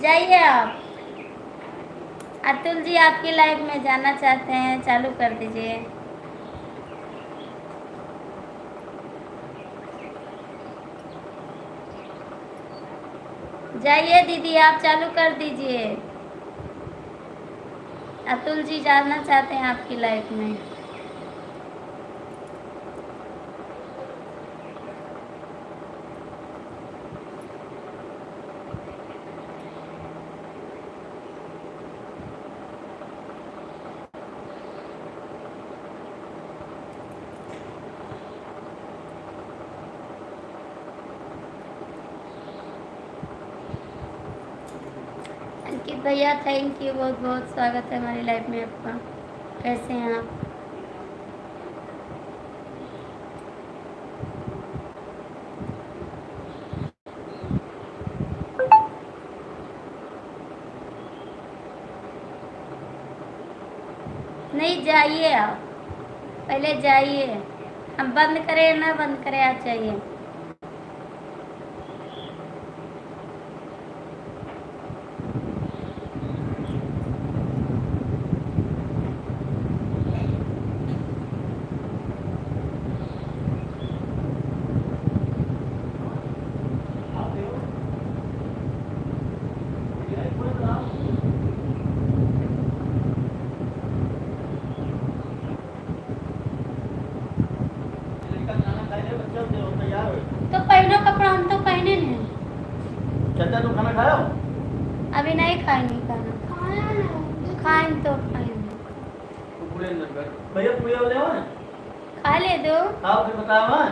जाइए आप। अतुल जी आपकी लाइव में जाना चाहते हैं, चालू कर दीजिए। जाइए दीदी आप चालू कर दीजिए, अतुल जी जाना चाहते हैं आपकी लाइव में। अंकित भैया थैंक यू, बहुत बहुत स्वागत है हमारी लाइफ में आपका, कैसे हैं आप? नहीं जाइए आप, पहले जाइए, हम बंद करें ना बंद करें, आप जाइए। तो पहनो कपड़ा, हम तो पहने नहीं, चाचा तुम खाना खाओ? अभी नहीं खाएंगे खाना, खाया नहीं। खाएं तो खाएंगे, तो पूरे अंदर कर भैया, पूरे हो जाओ ना, खा ले दो, खाओ फिर बताओ। हाँ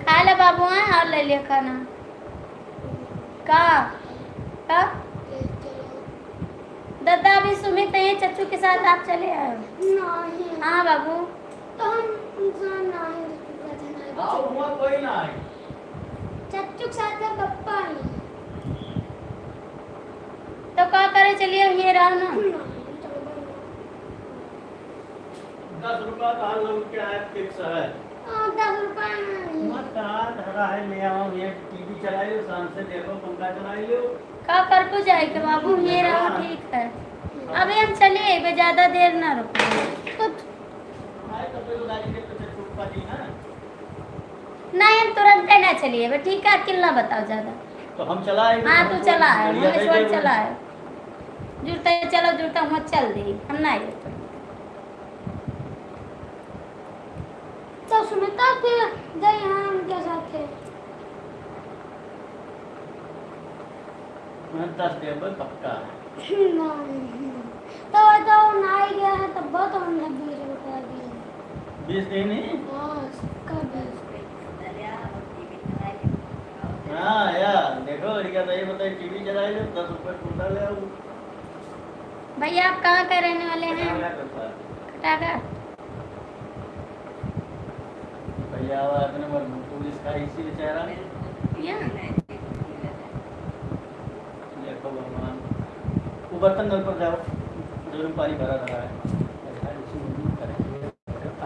खा ले बाबू हैं, और ले लिया खाना का का दादा अभी सुमित है चच्चू के साथ, आप चले आए। नहीं। हाँ बाबू, तो हम इंसान नहीं आओ, हुआ कोई ना है। चच्चू के साथ में पप्पा नहीं। तो क्या करे, चलिए ये रहा ना। 10 रुपया का लोग क्या है, फिक्स है। 10 रुपए नहीं। मत कहाँ धरा है, ले आओ, ये टीवी चलाइयो, शाम से देखो, पंखा चलाइयो। का कर को जाएगा बाबू, ये रहा, ठीक है। अभी हम चलिए, बे ज्यादा देर ना रुको। आए तो फिर गाड़ी के पीछे छुप पा दी ना। नहीं हम तुरंत ना चलिए, बे ठीक है, अकेला बताओ ज्यादा। तो हम चलाएंगे। हाँ तू चला है, बढ़िया महेश्वर है, चला है, जुड़ता है, चलो जुड़ता हुआ चल दी, हम ना आए। फिर जाए यहाँ उनके साथ थे। मैं 10 दे पक्का। तो ना ही गया है तब बहुत हमने 20 रुपया दिए। 20 दे नहीं। हाँ सबका 20। हाँ यार देखो क्या तो ये बताइए टीवी चलाए लो 10 रुपये टूटा ले आओ। भैया आप कहाँ के रहने वाले हैं? क्या करता है कटाकर। भैया अपने पुलिस का इसी बेचारा यहाँ देखो भगवान वो बर्तन नल पर जाओ जो में पानी भरा रहा है ऐसा इसी में नहीं करेंगे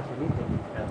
असली तरीका।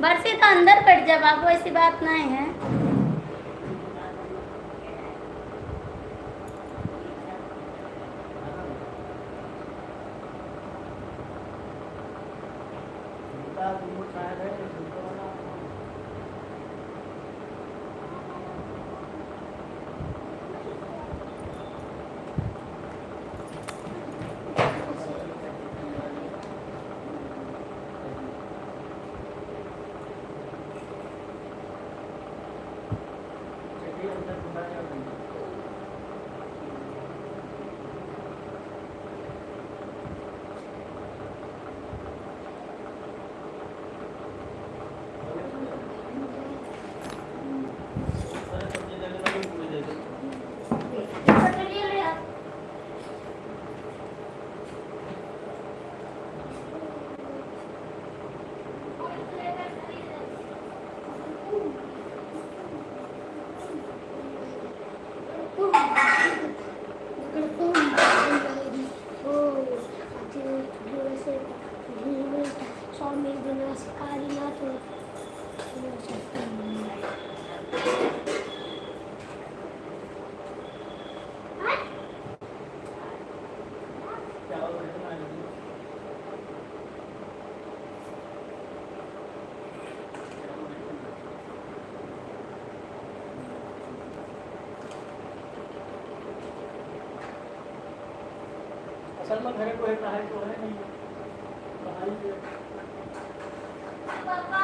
बरसी तो अंदर बैठ जा बाबू, ऐसी बात नहीं है। असल में घरे को है तो है नहीं पढ़ाई के पापा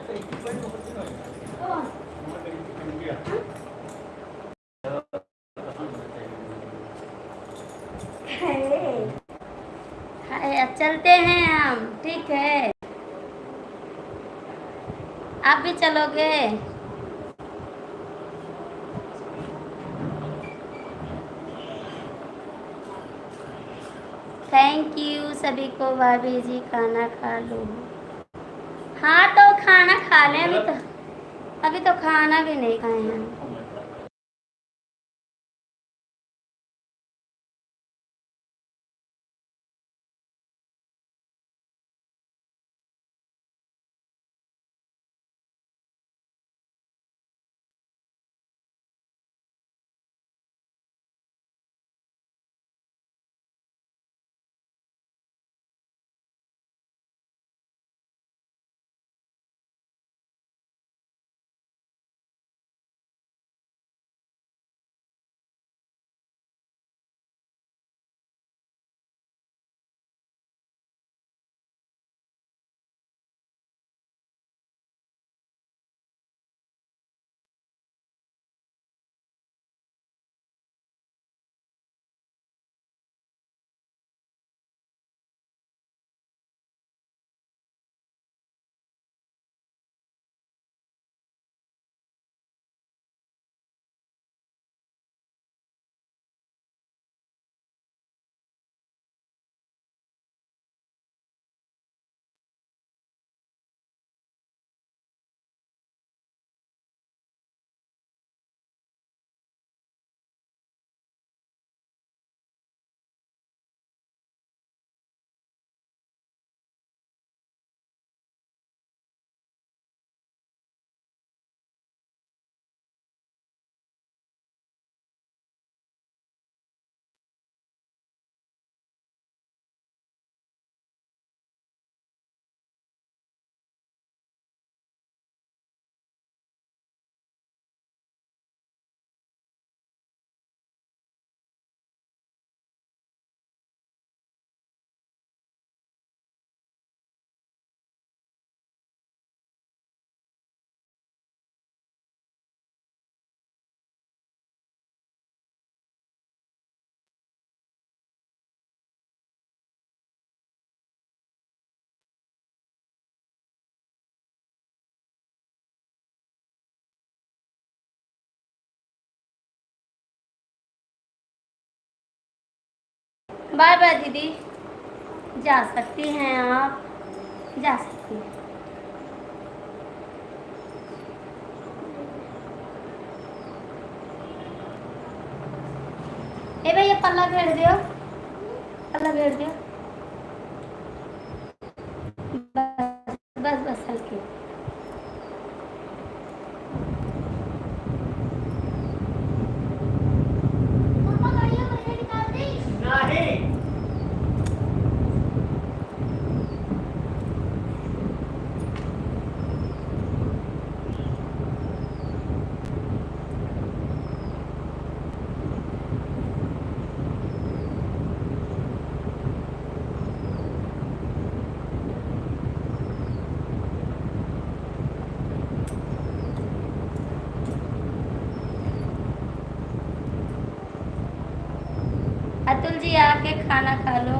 अब चलते हैं हम, ठीक है? आप भी चलोगे? थैंक यू सभी को। भाभी जी खाना खा लो। हाँ तो खाना खा लें, अभी तो खाना भी नहीं खाए हैं। बाय बाय दीदी, जा सकती हैं आप, जा सकती हैं। ए भैया पल्ला भेज दियो, पल्ला भेज दियो। बस बस बस हल्के। पापा गाड़ियां बाहर निकाल दी। नहीं अतुल जी आके खाना खा लो।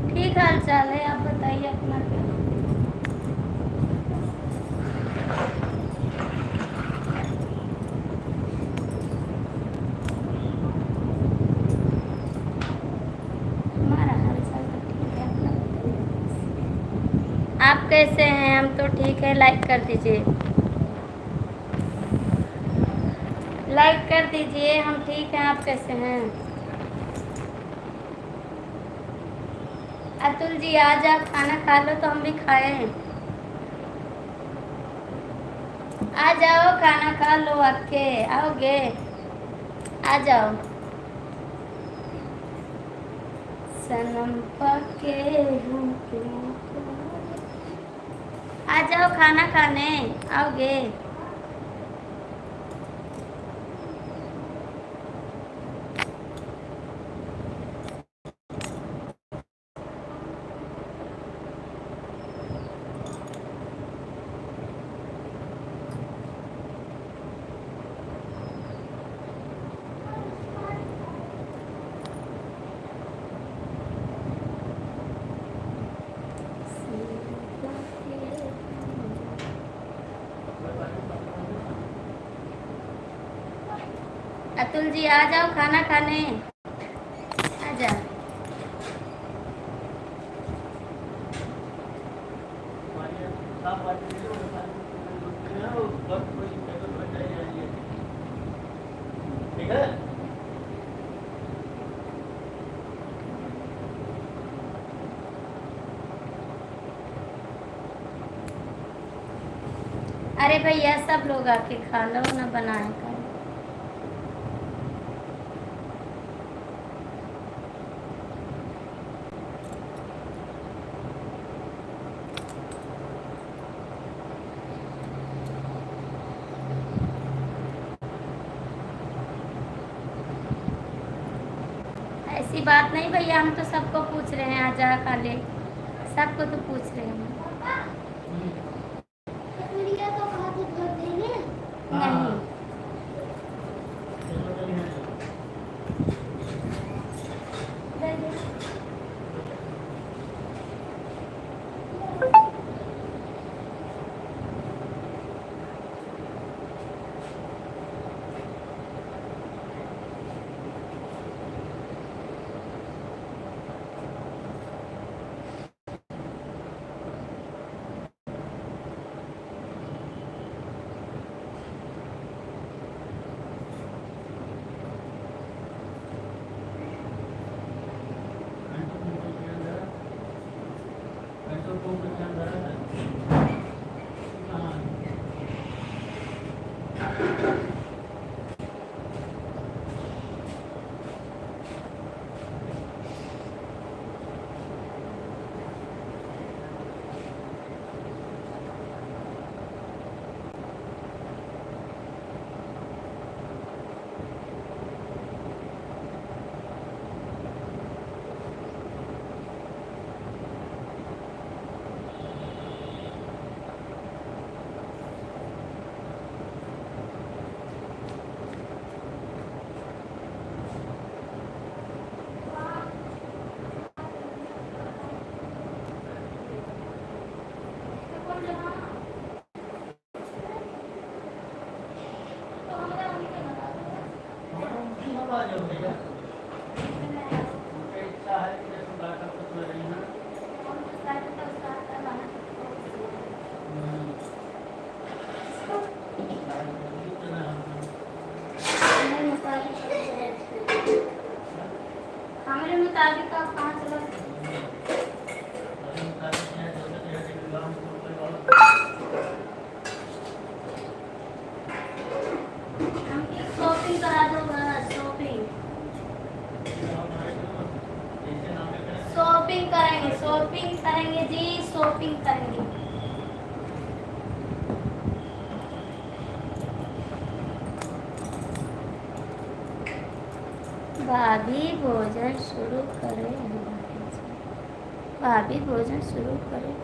ठीक हाल चाल है, आप बताइए अपना क्या। हमारा हाल चाल तो ठीक है, अपना बताइए। कैसे हैं? हम तो ठीक है। लाइक कर दीजिए, लाइक कर दीजिए। हम ठीक हैं, आप कैसे हैं? अतुल जी आज आप खाना खा लो तो हम भी खाएं। आ जाओ, खाना खा लो। आके आओगे? आ जाओ। सनम पके हूँ क्यों? आ जाओ खाना खाने, आओगे? अतुल जी आ जाओ खाना खाने, आ जाओ। ठीक है। अरे भैया सब लोग आके खा लो ना, बनाए कर। ऐसी बात नहीं भैया, हम तो सबको पूछ रहे हैं, आ जा खा ले। सबको तो पूछ रहे हैं। गुड़िया को हाथ धो देंगे। नहीं, हमारे मुताबिक आप कहाँ चलो। हमकी शॉपिंग करा दो बस, शॉपिंग शॉपिंग करेंगे, शॉपिंग करेंगे जी, शॉपिंग करेंगे। भाभी भोजन शुरू करें। भाभी भोजन शुरू करें।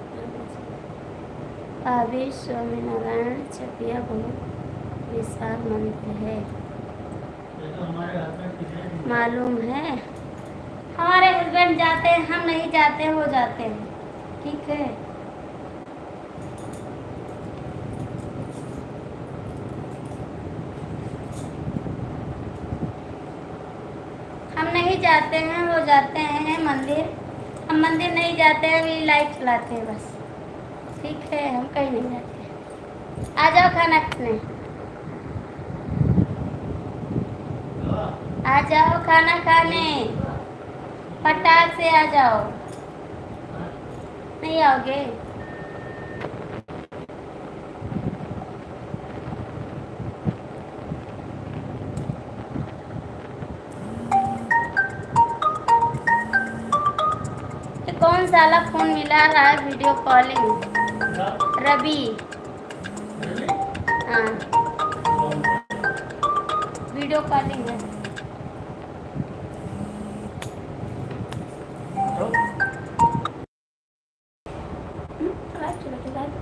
भाभी स्वामीनारायण चपिया बहुत विशाल मंदिर है, मालूम है। हमारे हस्बैंड जाते हैं, हम नहीं जाते हैं, वो जाते हैं। ठीक है। हम नहीं जाते हैं, वो जाते हैं मंदिर। हम मंदिर नहीं जाते हैं, अभी लाइट चलाते हैं बस। ठीक है, हम कहीं नहीं जाते। आ जाओ खाना खाने, आ जाओ खाना खाने, फटाक से आ जाओ। नहीं आओगे? ये कौन साला फोन मिला रहा है वीडियो कॉलिंग? रवि। हाँ, वीडियो कॉलिंग है। चलो चलो।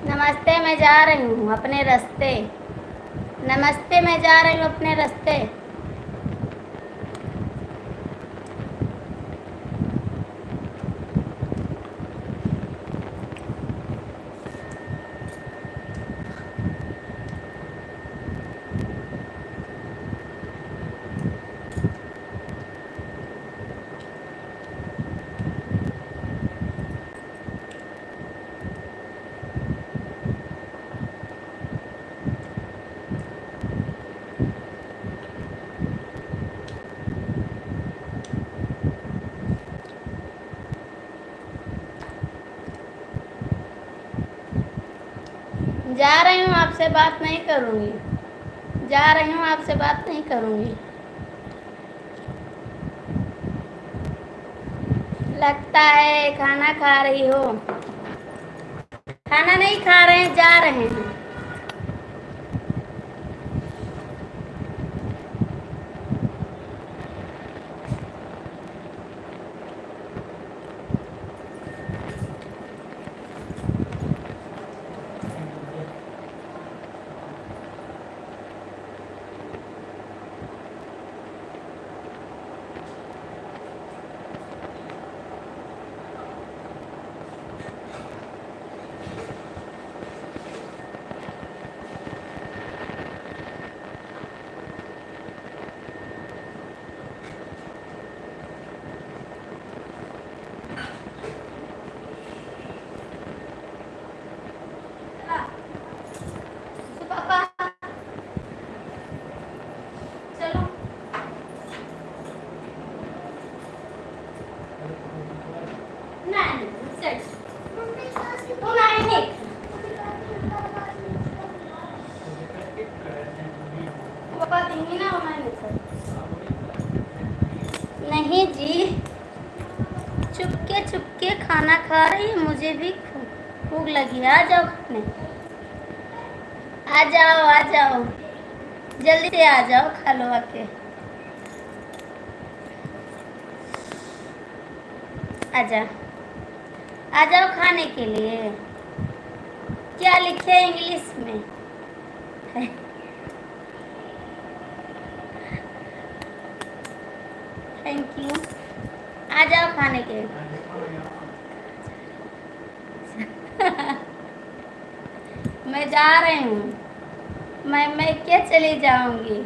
नमस्ते, मैं जा रही हूँ अपने रास्ते। नमस्ते, मैं जा रही हूँ अपने रास्ते। जा रही हूँ, आपसे बात नहीं करूँगी। जा रही हूँ, आपसे बात नहीं करूँगी। लगता है खाना खा रही हो। खाना नहीं खा रहे हैं, जा रहे हैं। पापा चलो। नहीं, चल। तू नहीं। पापा देंगे ना, मैंने नहीं जी, चुपके खाना खा रही है। मुझे भी भूख लगी है। आ जाओ खाने, आ जाओ आ जाओ, जल्दी से आ जाओ, खा लो आके। आजा, आ जाओ खाने के लिए। क्या लिखे है इंग्लिश में? Thank you. आ जाओ खाने के। मैं जा रही हूँ। मैं क्या चली जाऊंगी?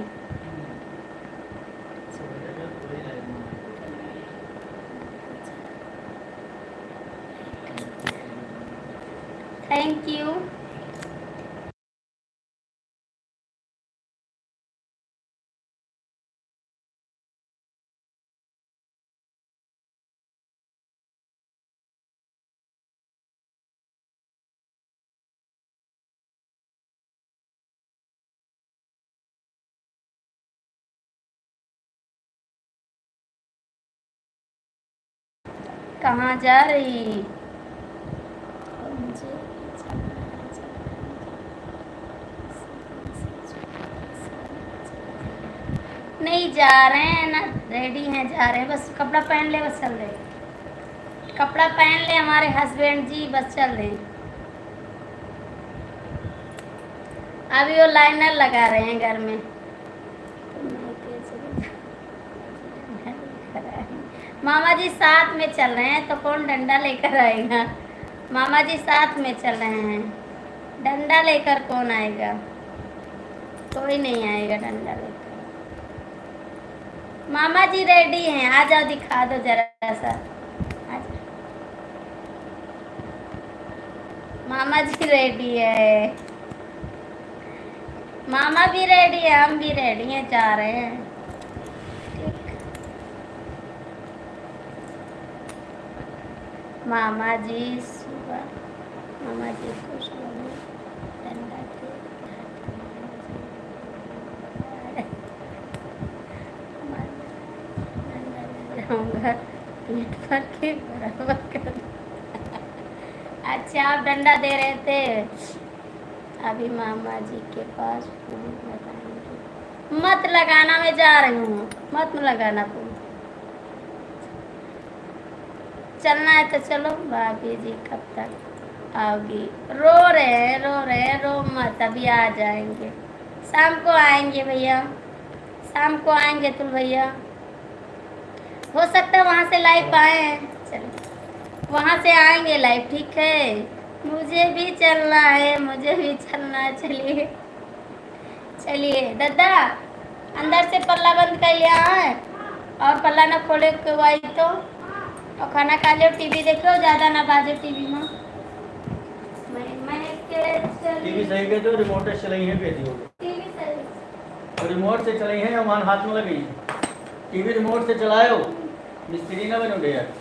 Thank you. कहाँ जा रही? नहीं जा रहे हैं ना, रेडी हैं, जा रहे हैं, बस कपड़ा पहन ले, बस चल रहे, कपड़ा पहन ले हमारे हस्बैंड जी, बस चल रहे हैं। अभी वो लाइनर लगा रहे हैं घर में। मामा जी साथ में चल रहे हैं तो कौन डंडा लेकर आएगा? मामा जी साथ में चल रहे हैं, डंडा लेकर कौन आएगा? कोई नहीं आएगा डंडा लेकर। मामा जी रेडी हैं, आ जाओ, दिखा दो जरा सा, आ जाओ। मामा जी रेडी है, मामा भी रेडी है, हम भी रेडी हैं, जा रहे हैं। ठीक। मामा जी सुबह, मामा जी को सुबह डंडा के जाऊंगा, पीठ पर के बराबर कर। अच्छा आप डंडा दे रहे थे, अभी मामा जी के पास फोन लगाएंगे। मत लगाना, मैं जा रही हूँ, मत लगाना फोन। चलना है तो चलो, भाभी जी कब तक आओगी? रो रहे हैं, रो मत, अभी आ जाएंगे, शाम को आएंगे भैया, शाम को आएंगे तुम भैया, हो सकता है वहाँ से लाइव आए। चलो वहाँ से आएंगे लाइव, ठीक है? मुझे भी चलना है, मुझे भी चलना है, चलिए चलिए। दादा अंदर से पल्ला बंद कर लिया है, और पल्ला ना खोले के वाई तो, और खाना खा लियो, टीवी देखो, ज़्यादा ना बाजे टीवी में। टीवी सही के जो रिमोट से चलाई है बेटी हो, टीवी सही, रिमोट से चलाई है या मान हाथ में लगी? टीवी रिमोट से चलायो, मिस्त्री ना बनो यार।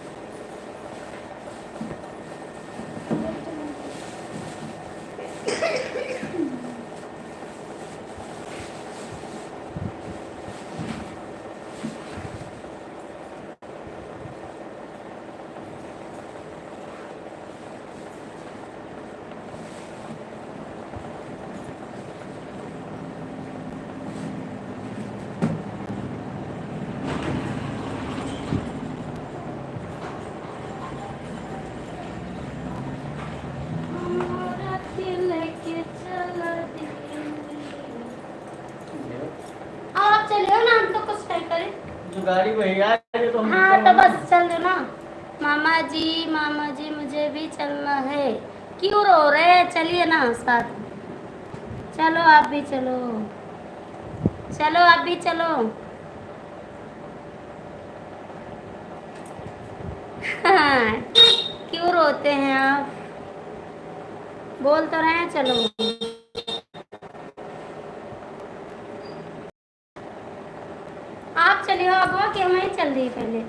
जो गाड़ी वही आ रही तो हम हाँ तो बस चल दो ना। मामा जी मुझे भी चलना है। क्यों रो रहे हैं? चलिए ना साथ में। चलो आप भी चलो, चलो आप भी चलो। हाँ, क्यों रोते हैं आप? बोल तो रहे हैं चलो। आप चलिए, अब कि मैं चल रही पहले।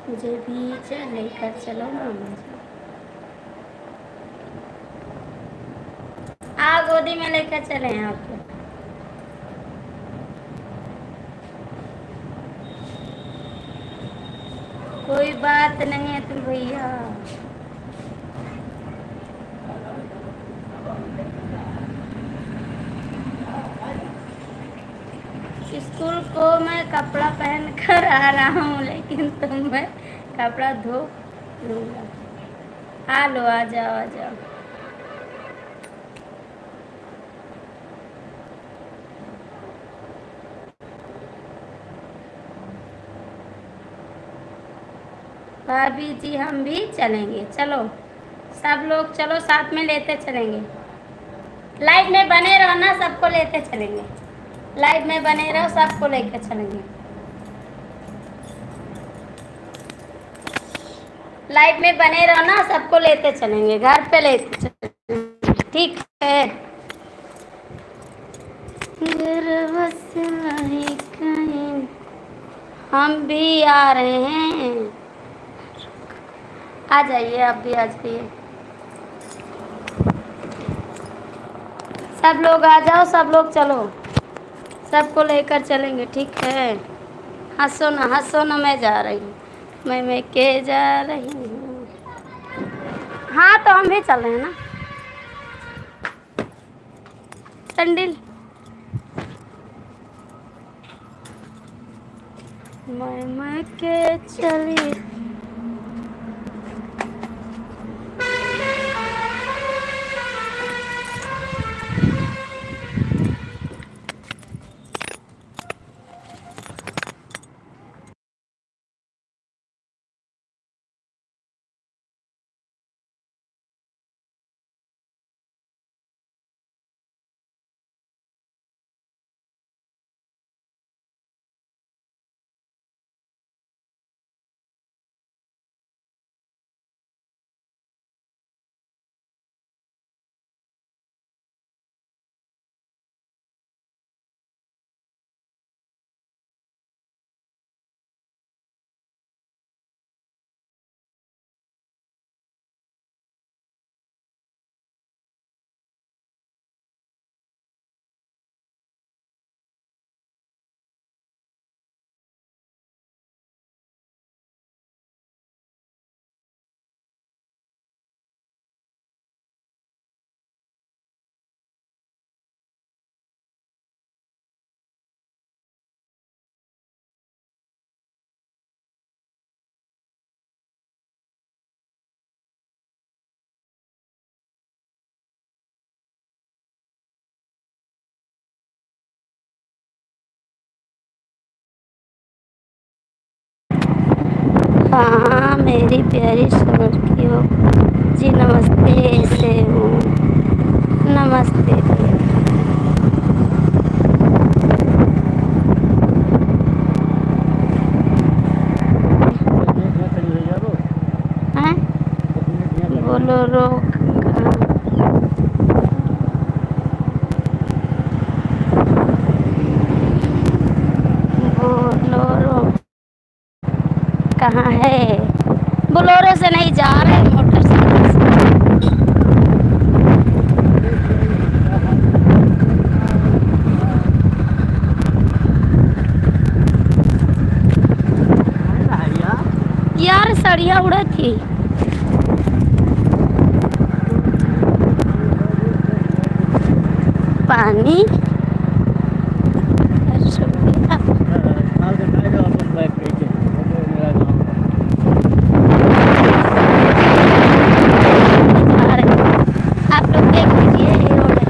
मुझे भी लेकर चलो मामा जी। गोदी में लेकर चले हैं आपको। कोई बात नहीं है तुम भैया। स्कूल को मैं कपड़ा पहन कर आ रहा हूँ, लेकिन तुम मैं कपड़ा धो लूँगा। आ लो, आ जाओ आ जाओ। भाभी जी हम भी चलेंगे। चलो सब लोग चलो, साथ में लेते चलेंगे। लाइव में बने रहो ना, सबको लेते चलेंगे। लाइव में बने रहो, सबको लेकर चलेंगे। लाइव में बने रहो ना, सबको लेते चलेंगे, घर पे लेते चलेंगे, ठीक। है घर बस नहीं कहीं, हम भी आ रहे हैं। आ जाइए, आप भी आ जाइए। सब लोग आ जाओ, सब लोग चलो, सबको लेकर चलेंगे, ठीक है। हंसो ना, मैं जा रही हूँ, मैं के जा रही हूँ। हाँ तो हम भी चल रहे हैं ना। संडिल मैं के चली। हाँ मेरी प्यारी की हो जी, नमस्ते। ऐसे हूँ, नमस्ते। हैं बोलो बोलोरो कहाँ है? बोलोरो से नहीं जा रहे, मोटरसाइकिल से। यार सड़िया उड़ा थी। पानी शुक्रिया। आप लोग देख लीजिए, ये रोड है।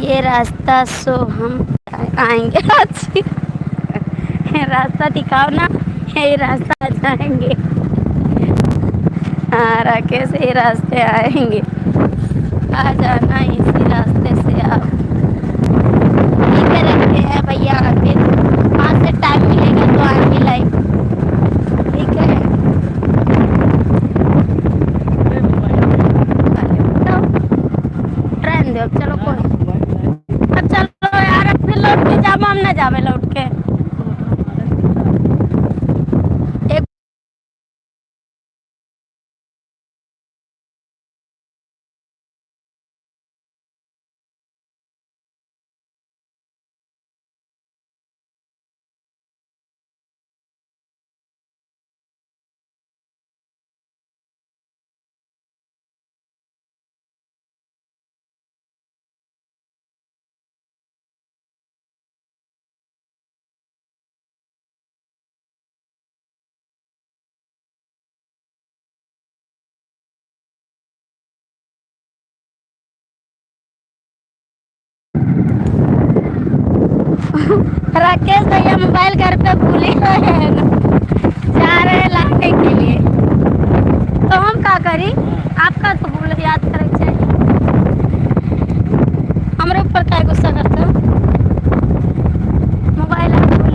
ये रास्ता सो हम आएंगे आज। रास्ता दिखाओ ना, यही रास्ता जाएंगे। हाँ राकेश, ये रास्ते आएंगे, आ जाना इसी रास्ते से आप। ठीक है, रखते हैं भैया, फिर वहाँ से टाइम मिलेगा तो आएंगे लाइव, ठीक है। ट्रेन दो, चलो कोई। अब चलो यार, अब फिर लौट के जाम, हम ना जावे लौट के। राकेश भैया मोबाइल घर पे भूले हुए हैं जा रहे हैं लाने के लिए। तो हम क्या करी, आपका तो भूल याद करे चाहिए, हमारे ऊपर क्या गुस्सा करते हो। मोबाइल आप भूले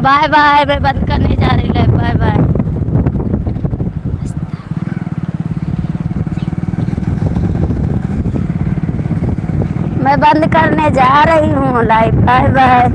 बाय बाय। मैं बंद करने जा रही है, बाय बाय। मैं बंद करने जा रही हूँ लाइव, बाय बाय।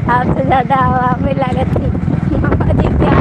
आपसे ज़्यादा हवा में लागत थी मामा जी प्यार